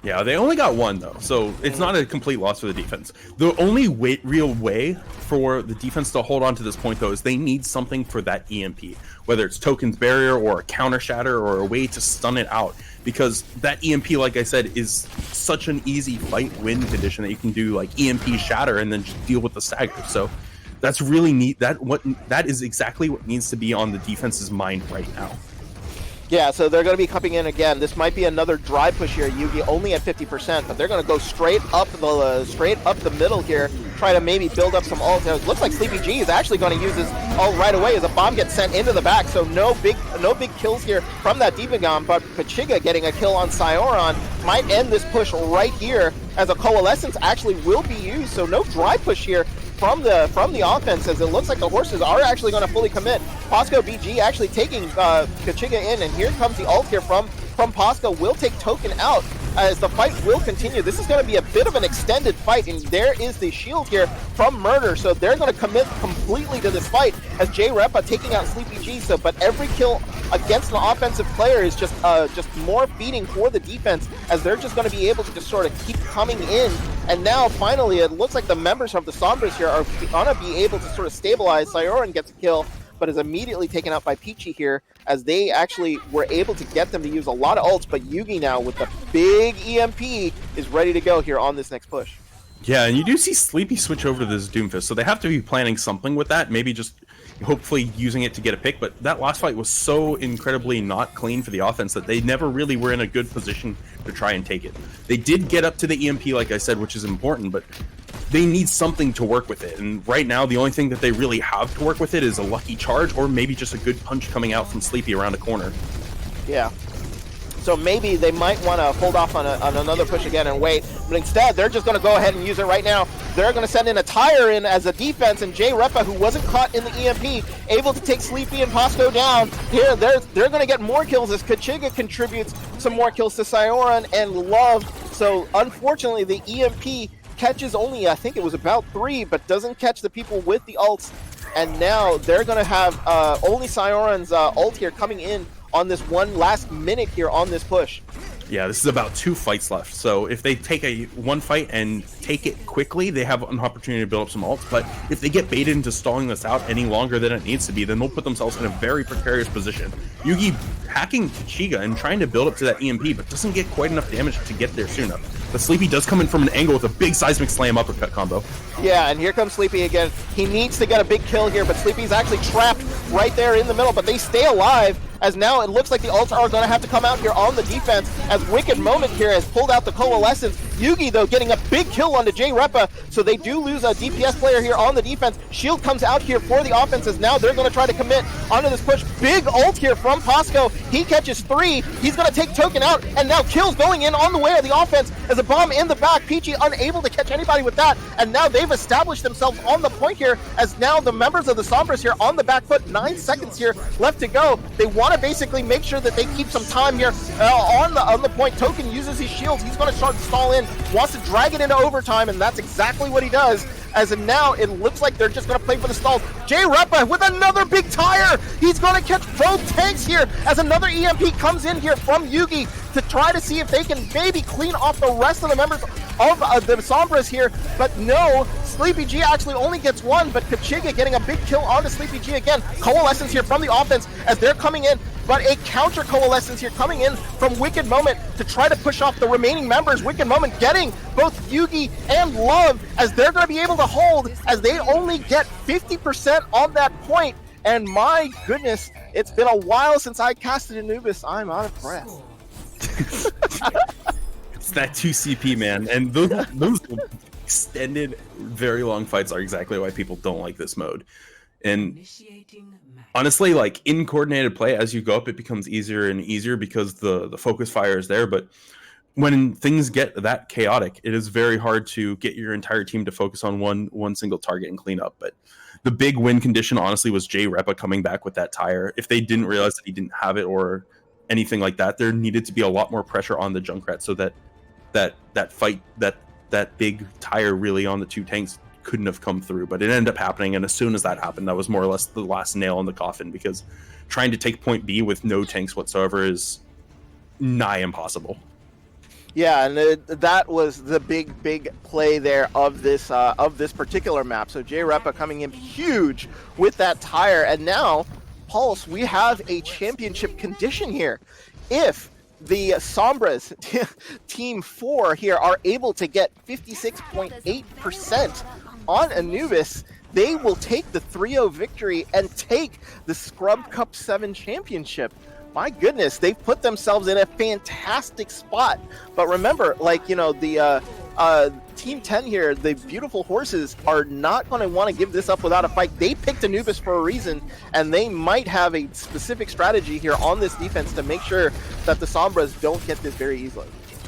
Yeah, they only got 1 though, so it's not a complete loss for the defense. The only real way for the defense to hold on to this point though is they need something for that EMP, whether it's Token's barrier or a counter Shatter or a way to stun it out, because that EMP, like I said, is such an easy fight win condition that you can do like EMP Shatter and then just deal with the stagger. So that's really neat. That is exactly what needs to be on the defense's mind right now. Yeah, so they're going to be coming in again. This might be another dry push here. Yugi only at 50%, but they're going to go straight up the middle here, try to maybe build up some ult. It looks like Sleepy G is actually going to use his ult right away as a bomb gets sent into the back. So no big kills here from that D.Va, but Kachiga getting a kill on Sioron might end this push right here as a Coalescence actually will be used. So no dry push here from the offense, as it looks like the Horses are actually going to fully commit. Posco BG actually taking Kachiga in, and here comes the ult here from Posco. Will take Token out as the fight will continue. This is going to be a bit of an extended fight, and there is the shield here from Murder, so they're going to commit completely to this fight as J-Repa taking out Sleepy G. So, but every kill against an offensive player is just more feeding for the defense, as they're just going to be able to just sort of keep coming in. And now finally it looks like the members of the Sombruhs here are going to be able to sort of stabilize. SSBEIRH gets a kill, but is immediately taken out by Peachy here, as they actually were able to get them to use a lot of ults. But Yugi now with the big EMP is ready to go here on this next push. Yeah, and you do see Sleepy switch over to this Doomfist, so they have to be planning something with that, maybe just hopefully using it to get a pick. But that last fight was so incredibly not clean for the offense that they never really were in a good position to try and take it. They did get up to the EMP, like I said, which is important, but they need something to work with it. And right now, the only thing that they really have to work with it is a lucky charge, or maybe just a good punch coming out from Sleepy around a corner. Yeah. So maybe they might want to hold off on another push again and wait. But instead, they're just going to go ahead and use it right now. They're going to send in a tire in as a defense, and JRepa, who wasn't caught in the EMP, able to take Sleepy and Posco down. Here, they're going to get more kills as Kachiga contributes some more kills to SSBEIRH and Love. So unfortunately, the EMP catches only, I think it was about 3, but doesn't catch the people with the ults. And now they're going to have only SSBEIRH's ult here coming in on this one last minute here on this push. Yeah, this is about 2 fights left. So if they take one fight and take it quickly, they have an opportunity to build up some ults. But if they get baited into stalling this out any longer than it needs to be, then they'll put themselves in a very precarious position. Yugi hacking Chiga and trying to build up to that EMP, but doesn't get quite enough damage to get there soon enough. The Sleepy does come in from an angle with a big seismic slam uppercut combo. Yeah, and here comes Sleepy again. He needs to get a big kill here, but Sleepy's actually trapped right there in the middle, but they stay alive, as now it looks like the ults are going to have to come out here on the defense, as Wicked Moment here has pulled out the Coalescence. Yugi, though, getting a big kill onto JRepa, so they do lose a DPS player here on the defense. Shield comes out here for the offense, as now they're going to try to commit onto this push. Big ult here from Posco. He catches 3. He's going to take Token out, and now kills going in on the way of the offense as a bomb in the back. Peachy unable to catch anybody with that, and now they've established themselves on the point here, as now the members of the Sombruhs here on the back foot. 9 seconds here left to go. They want to basically make sure that they keep some time here on the point. Token uses his shields. He's going to start to stall in, wants to drag it into overtime, and that's exactly what he does. As of now, it looks like they're just going to play for the stalls. JRepa with another big tire. He's going to catch both tanks here as another EMP comes in here from Yugi to try to see if they can maybe clean off the rest of the members of the Sombruhs here. But no, Sleepy G actually only gets 1, but Kachiga getting a big kill onto Sleepy G again. Coalescence here from the offense as they're coming in, but a counter Coalescence here coming in from Wicked Moment to try to push off the remaining members. Wicked Moment getting both Yugi and Love, as they're going to be able to hold, as they only get 50% on that point. And my goodness, it's been a while since I casted Anubis. I'm out of breath. It's that 2 CP, man, and those extended, very long fights are exactly why people don't like this mode. And honestly, like, in coordinated play, as you go up, it becomes easier and easier because the focus fire is there. But when things get that chaotic, it is very hard to get your entire team to focus on one single target and clean up. But the big win condition, honestly, was JRepa coming back with that tire. If they didn't realize that he didn't have it or anything like that, there needed to be a lot more pressure on the Junkrat so that fight, that big tire really on the 2 tanks couldn't have come through. But it ended up happening, and as soon as that happened, that was more or less the last nail in the coffin, because trying to take point B with no tanks whatsoever is nigh impossible. Yeah, and that was the big play there of this particular map. So JRepa coming in huge with that tire, and now Pulse, we have a championship condition here. If the Sombruhs Team 4 here are able to get 56.8% on Anubis, they will take the 3-0 victory and take the Scrub Cup 7 championship. My goodness, they've put themselves in a fantastic spot. But remember, like, you know, the Team 10 here, the beautiful horses, are not going to want to give this up without a fight. They picked Anubis for a reason, and they might have a specific strategy here on this defense to make sure that the Sombruhs don't get this very easily.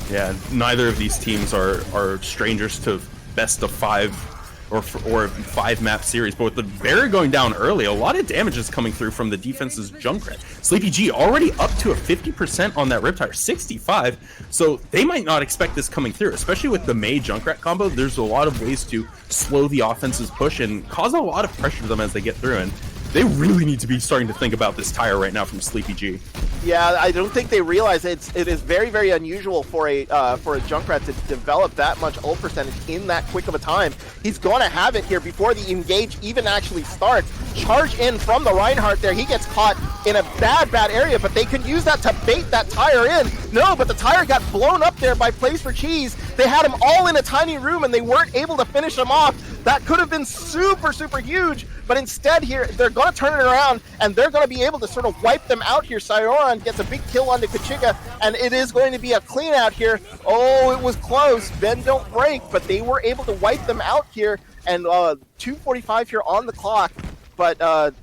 Yeah, neither of these teams are strangers to best of 5 or 5 map series, but with the Bear going down early, a lot of damage is coming through from the defense's Junkrat. Sleepy G already up to a 50% on that Riptire, 65, so they might not expect this coming through, especially with the Mei Junkrat combo. There's a lot of ways to slow the offense's push and cause a lot of pressure to them as they get through, and they really need to be starting to think about this tire right now from Sleepy G. Yeah, I don't think they realize it is very, very unusual for a Junkrat to develop that much ult percentage in that quick of a time. He's going to have it here before the engage even actually starts. Charge in from the Reinhardt there. He gets caught in a bad area, but they can use that to bait that tire in. No, but the tire got blown up there by Plays for Cheese. They had him all in a tiny room and they weren't able to finish him off. That could have been super, super huge, but instead here, they're going to turn it around, and they're going to be able to sort of wipe them out here. Sayuran gets a big kill onto Kachiga, and it is going to be a clean out here. Oh, it was close. Bend don't break, but they were able to wipe them out here, and 2:45 here on the clock, but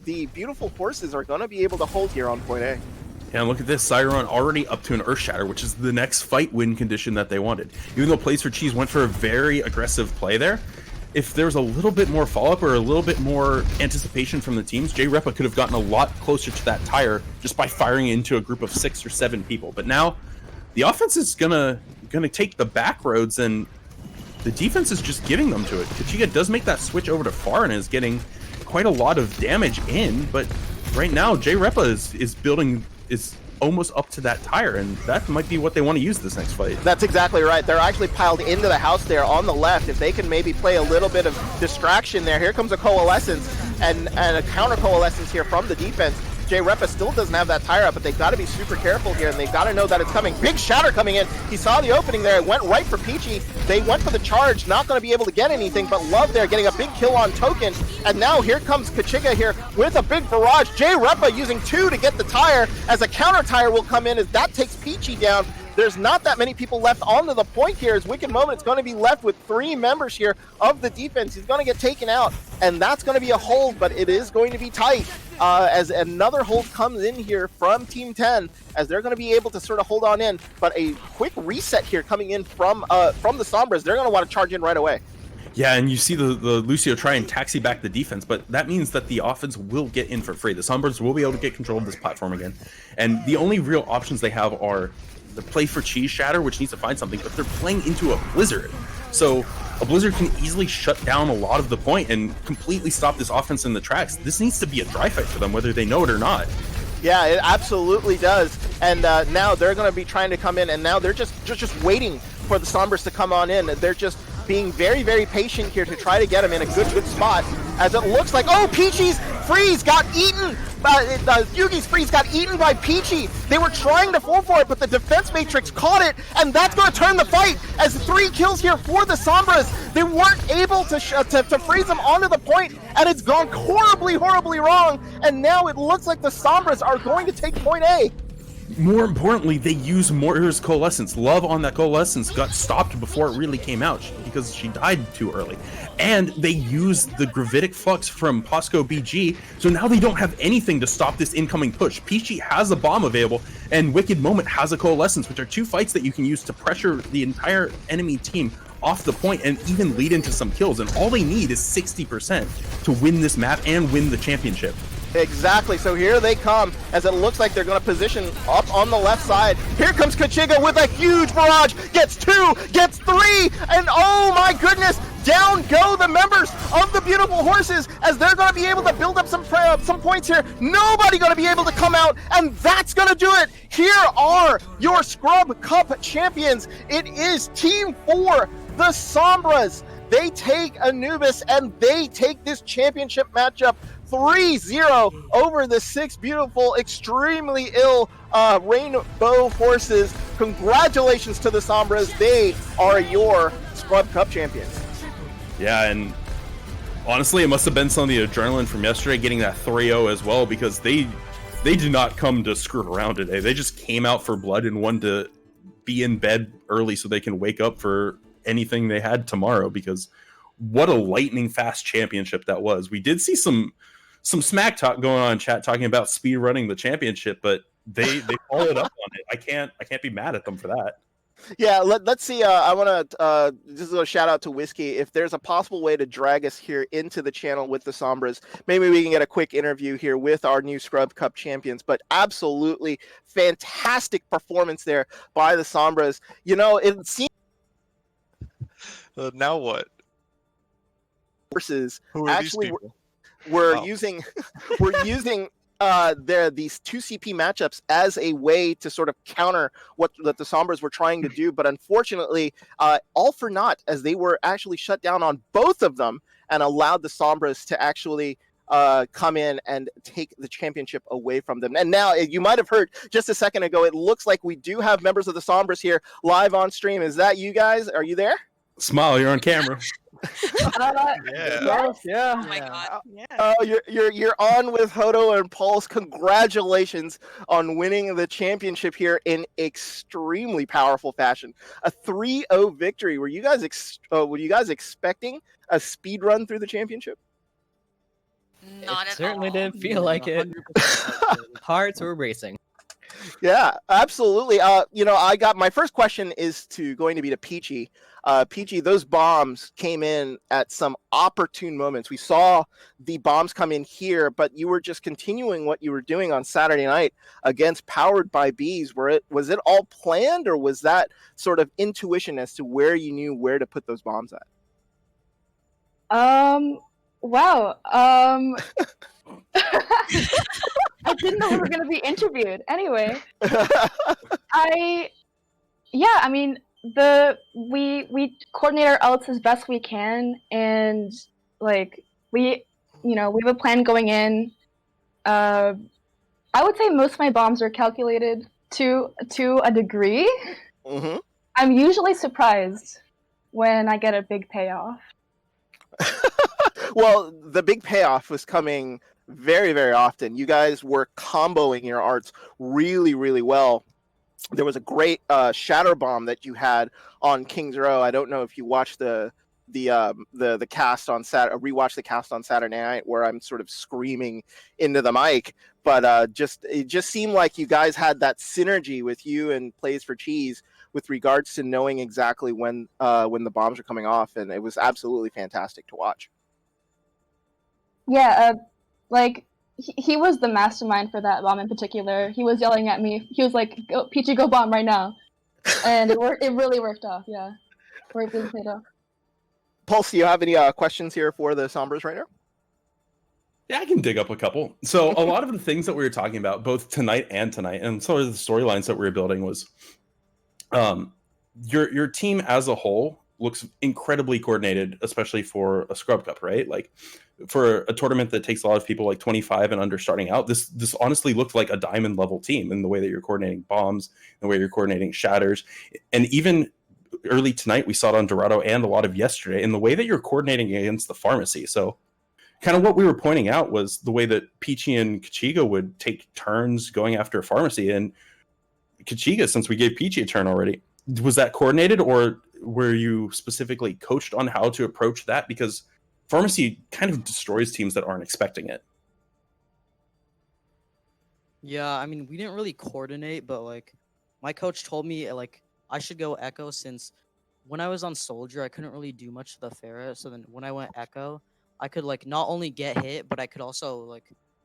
the beautiful horses are going to be able to hold here on point A. Yeah, and look at this, Sayuran already up to an Earth Shatter, which is the next fight win condition that they wanted. Even though Plays for Cheese went for a very aggressive play there, if there was a little bit more follow-up or a little bit more anticipation from the teams, J-Repa could have gotten a lot closer to that tire just by firing into a group of 6 or 7 people. But now, the offense is gonna take the back roads, and the defense is just giving them to it. Kachiga does make that switch over to Far and is getting quite a lot of damage in, but right now, J-Repa is almost up to that tire, and that might be what they want to use this next fight. That's exactly right. They're actually piled into the house there on the left. If they can maybe play a little bit of distraction there, here comes a coalescence and a counter coalescence here from the defense. J-Repa still doesn't have that tire up, but they've got to be super careful here, and they've got to know that it's coming. Big Shatter coming in. He saw the opening there. It went right for Peachy. They went for the charge, not going to be able to get anything, but Love there getting a big kill on Token. And now here comes Kachiga here with a big barrage. J-Repa using 2 to get the tire, as a counter tire will come in as that takes Peachy down. There's not that many people left onto the point here, as Wicked Moment is going to be left with 3 members here of the defense. He's going to get taken out, and that's going to be a hold, but it is going to be tight. As another hold comes in here from Team 10, as they're going to be able to sort of hold on in, but a quick reset here coming in from the Sombruhs. They're going to want to charge in right away. Yeah, and you see the Lucio try and taxi back the defense, but that means that the offense will get in for free. The Sombruhs will be able to get control of this platform again, and the only real options they have are the Play for Cheese Shatter, which needs to find something, but they're playing into a Blizzard. So a Blizzard can easily shut down a lot of the point and completely stop this offense in the tracks. This needs to be a dry fight for them, whether they know it or not. Yeah, it absolutely does. And now they're going to be trying to come in, and now they're just waiting for the Sombruhs to come on in. They're just being very, very patient here to try to get him in a good spot, as it looks like, oh, Peachy's freeze got eaten. Yugi's freeze got eaten by Peachy. They were trying to fall for it, but the defense matrix caught it, and that's going to turn the fight, as 3 kills here for the Sombruhs. They weren't able to freeze them onto the point, and it's gone horribly, horribly wrong, and now it looks like the Sombruhs are going to take point A. More importantly, they use Moira's Coalescence. Love on that Coalescence got stopped before it really came out because she died too early. And they used the Gravitic Flux from Posco BG, so now they don't have anything to stop this incoming push. Peachy has a bomb available, and Wicked Moment has a Coalescence, which are 2 fights that you can use to pressure the entire enemy team off the point and even lead into some kills. And all they need is 60% to win this map and win the championship. Exactly, so here they come, as it looks like they're going to position up on the left side. Here comes Kachiga with a huge barrage, gets 2, gets 3, and oh my goodness, down go the members of the beautiful horses, as they're going to be able to build up some points here. Nobody going to be able to come out, and that's going to do it. Here are your Scrub Cup champions. It is Team 4, the Sombruhs. They take Anubis, and they take this championship matchup 3-0 over the 6 beautiful, extremely ill Rainbow Horses. Congratulations to the Sombruhs. They are your Scrub Cup champions. Yeah, and honestly, it must have been some of the adrenaline from yesterday getting that 3-0 as well, because they did not come to screw around today. They just came out for blood and wanted to be in bed early so they can wake up for anything they had tomorrow, because what a lightning fast championship that was. We did see some smack talk going on in chat talking about speed running the championship, but they followed up on it. I can't be mad at them for that. Yeah, let's see. I want to just a shout out to Whiskey. If there's a possible way to drag us here into the channel with the Sombruhs, maybe we can get a quick interview here with our new Scrub Cup champions. But absolutely fantastic performance there by the Sombruhs. You know, it seems now what? Versus who are actually these people? we're using these two CP matchups as a way to sort of counter what the Sombras were trying to do, but unfortunately, all for naught, as they were actually shut down on both of them and allowed the Sombras to actually come in and take the championship away from them. And now, you might have heard just a second ago, it looks like we do have members of the Sombras here live on stream. Is that you guys? Are you there? Smile, you're on camera. Yeah. Yeah. Oh my god. Yeah. You're on with Hodo and Pulse. Congratulations on winning the championship here in extremely powerful fashion. A 3-0 victory. Were you guys expecting a speed run through the championship? Not at Certainly all. didn't feel like it. Hearts were racing. Yeah, absolutely. I got my first question is going to be to Peachy. Peachy, those bombs came in at some opportune moments. We saw the bombs come in here, but you were just continuing what you were doing on Saturday night against Powered by Bees. Was it all planned, or was that sort of intuition as to where you knew where to put those bombs at? Wow. I didn't know we were going to be interviewed. Anyway, we coordinate our outs as best we can, and we have a plan going in. I would say most of my bombs are calculated to a degree. Mm-hmm. I'm usually surprised when I get a big payoff. Well, the big payoff was coming very, very often. You guys were comboing your arts really, really well. There was a great shatter bomb that you had on King's Row. I don't know if you watched the cast on rewatch the cast on Saturday night, where I'm sort of screaming into the mic. But it just seemed like you guys had that synergy with you and Plays for Cheese with regards to knowing exactly when the bombs are coming off, and it was absolutely fantastic to watch. Yeah, he was the mastermind for that bomb in particular. He was yelling at me. He was like, "Go, Peachy, go bomb right now," and it really worked off. Yeah, it really paid off. Pulse, do you have any questions here for the Sombras right now? Yeah, I can dig up a couple. So a lot of the things that we were talking about, both tonight, and sort of the storylines that we were building was, your team as a whole looks incredibly coordinated, especially for a Scrub Cup, right? Like for a tournament that takes a lot of people like 25 and under starting out, this honestly looked like a diamond level team in the way that you're coordinating bombs, the way you're coordinating shatters, and even early tonight we saw it on Dorado and a lot of yesterday in the way that you're coordinating against the pharmacy. So kind of what we were pointing out was the way that Peachy and Kachiga would take turns going after pharmacy, and Kachiga, since we gave Peachy a turn already, was that coordinated, or were you specifically coached on how to approach that? Because pharmacy kind of destroys teams that aren't expecting it. Yeah, I mean, we didn't really coordinate, but like my coach told me I should go Echo, since when I was on Soldier I couldn't really do much to the Pharah. So then when I went Echo, I could not only get hit, but I could also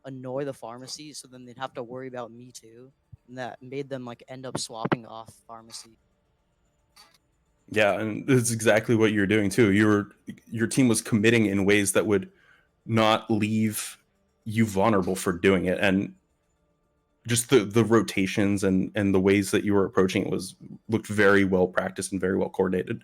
annoy the pharmacy, so then they'd have to worry about me too. And that made them end up swapping off pharmacy. Yeah, and that's exactly what you're doing too. Your team was committing in ways that would not leave you vulnerable for doing it, and just the rotations and the ways that you were approaching it looked very well practiced and very well coordinated.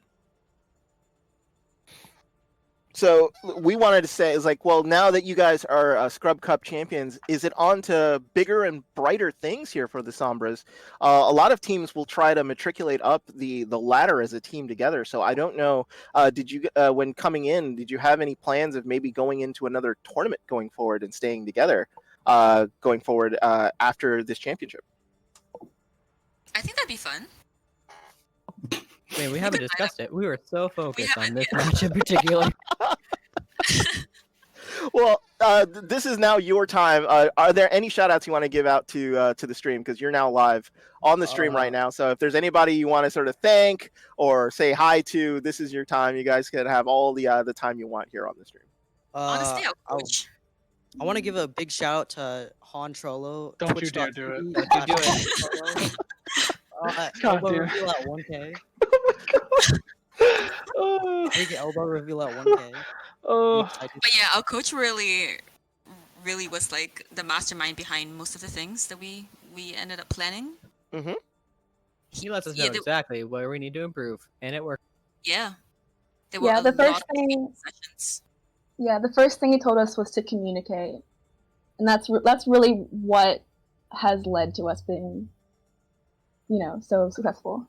So we wanted to say is well, now that you guys are Scrub Cup champions, is it on to bigger and brighter things here for the Sombras? A lot of teams will try to matriculate up the ladder as a team together. So I don't know, did you when coming in, did you have any plans of maybe going into another tournament going forward and staying together going forward after this championship? I think that'd be fun. Wait, we haven't discussed it. We were so focused on this haven't, match in particular. Well, this is now your time. Are there any shout outs you want to give out to the stream? Because you're now live on the stream right now. So if there's anybody you want to sort of thank or say hi to, this is your time. You guys can have all the time you want here on the stream. Honestly, coach. I want to give a big shout out to Han Trollo. Don't you dare do it. Don't you do it. Elbow reveal at 1K. Big elbow reveal at 1K. Oh. But yeah, our coach really really was like the mastermind behind most of the things that we ended up planning. Mm-hmm. He lets us know exactly where we need to improve, and it worked. Yeah. There Yeah, were the first thing. sessions. Yeah, the first thing he told us was to communicate, and that's really what has led to us being, so successful.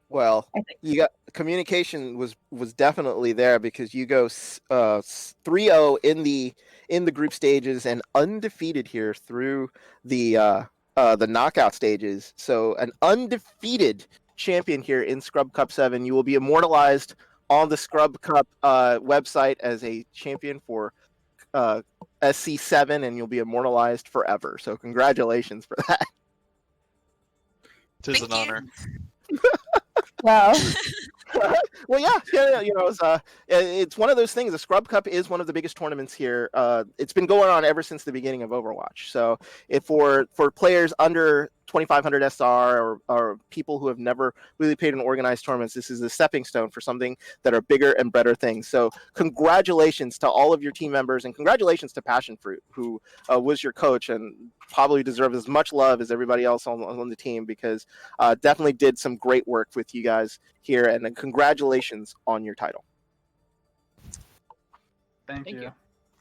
Well, you got communication was definitely there because you go 3-0 in the group stages and undefeated here through the knockout stages. So an undefeated champion here in Scrub Cup 7. You will be immortalized on the Scrub Cup website as a champion for SC7, and you'll be immortalized forever. So congratulations for that. Tis an honor. Wow. Well, yeah. It's one of those things. The Scrub Cup is one of the biggest tournaments here. It's been going on ever since the beginning of Overwatch. So, if for players under 2500 SR or people who have never really played in organized tournaments, this is a stepping stone for something that are bigger and better things. So, congratulations to all of your team members, and congratulations to Passion Fruit, who was your coach and probably deserves as much love as everybody else on the team, because definitely did some great work with you guys here, and congratulations on your title. Thank you.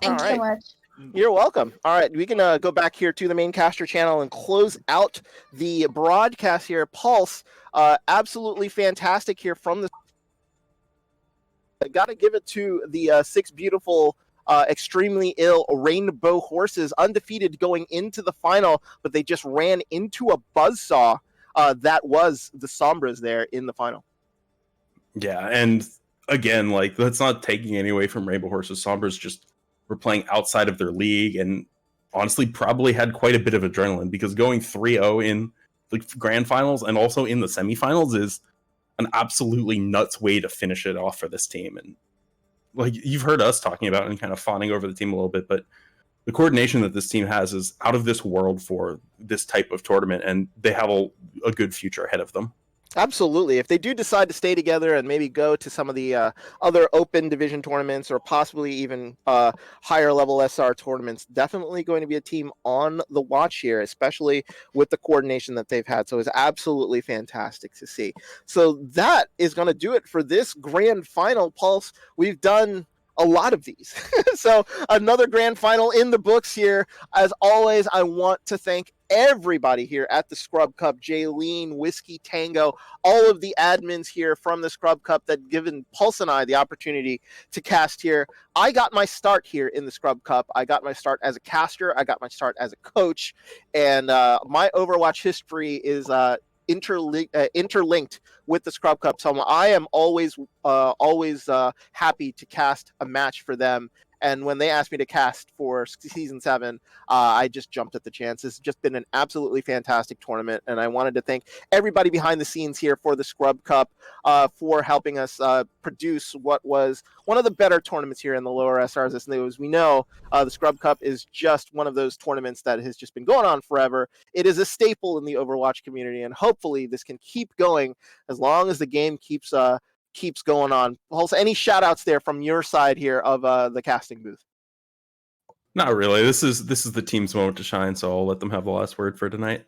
Thanks so much. You're welcome. All right, we can go back here to the main caster channel and close out the broadcast here. Pulse, absolutely fantastic here from the. I got to give it to the six beautiful, extremely ill Rainbow Horses, undefeated going into the final, but they just ran into a buzzsaw that was the Sombruhs there in the final. Yeah, and again, like, that's not taking any away from Rainbow Horses. Sombruhs just were playing outside of their league and honestly probably had quite a bit of adrenaline, because going 3-0 in the grand finals and also in the semifinals is an absolutely nuts way to finish it off for this team. And like, you've heard us talking about and kind of fawning over the team a little bit, but the coordination that this team has is out of this world for this type of tournament, and they have a good future ahead of them. Absolutely. If they do decide to stay together and maybe go to some of the other open division tournaments, or possibly even higher level SR tournaments, definitely going to be a team on the watch here, especially with the coordination that they've had. So it's absolutely fantastic to see. So that is going to do it for this grand final, Pulse. We've done a lot of these. So another grand final in the books here. As always, I want to thank everybody here at the Scrub Cup, Jaylene, Whiskey Tango, all of the admins here from the Scrub Cup that given Pulse and I the opportunity to cast here. I got my start here in the Scrub Cup. I got my start as a caster. I got my start as a coach. And my Overwatch history is interlinked with the Scrub Cup. So I am always happy to cast a match for them. And when they asked me to cast for Season 7, I just jumped at the chance. It's just been an absolutely fantastic tournament, and I wanted to thank everybody behind the scenes here for the Scrub Cup for helping us produce what was one of the better tournaments here in the lower SRs. As we know, the Scrub Cup is just one of those tournaments that has just been going on forever. It is a staple in the Overwatch community, and hopefully this can keep going as long as the game keeps going on. Also, any shout outs there from your side here of the casting booth? Not really. This is the team's moment to shine, so I'll let them have the last word for tonight.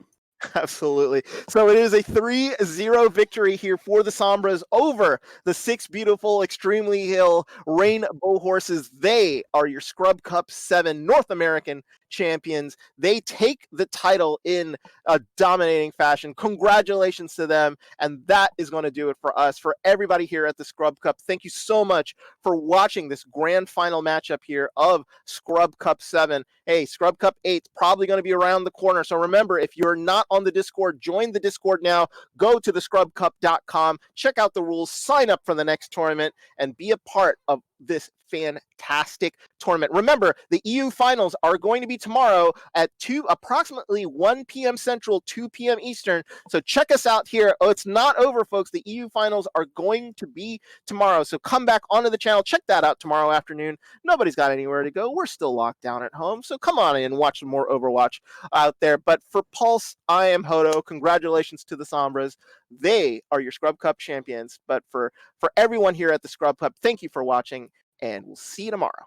Absolutely. So it is a 3-0 victory here for the Sombruhs over the six beautiful, extremely ill Rainbow Horses. They are your Scrub Cup 7 North American champions. They take the title in a dominating fashion. Congratulations to them. And that is going to do it for us. For everybody here at the Scrub Cup, thank you so much for watching this grand final matchup here of Scrub Cup 7. Hey, Scrub Cup 8 is probably going to be around the corner. So remember, if you're not on the Discord, join the Discord now. Go to thescrubcup.com, check out the rules, sign up for the next tournament, and be a part of this fantastic tournament. Remember, the EU finals are going to be tomorrow at approximately 1 p.m. Central, 2 p.m. Eastern. So check us out here. Oh, it's not over, folks. The EU finals are going to be tomorrow. So come back onto the channel. Check that out tomorrow afternoon. Nobody's got anywhere to go. We're still locked down at home. So come on in and watch some more Overwatch out there. But for Pulse, I am Hodo. Congratulations to the Sombruhs. They are your Scrub Cup champions. But for everyone here at the Scrub Cup, thank you for watching, and we'll see you tomorrow.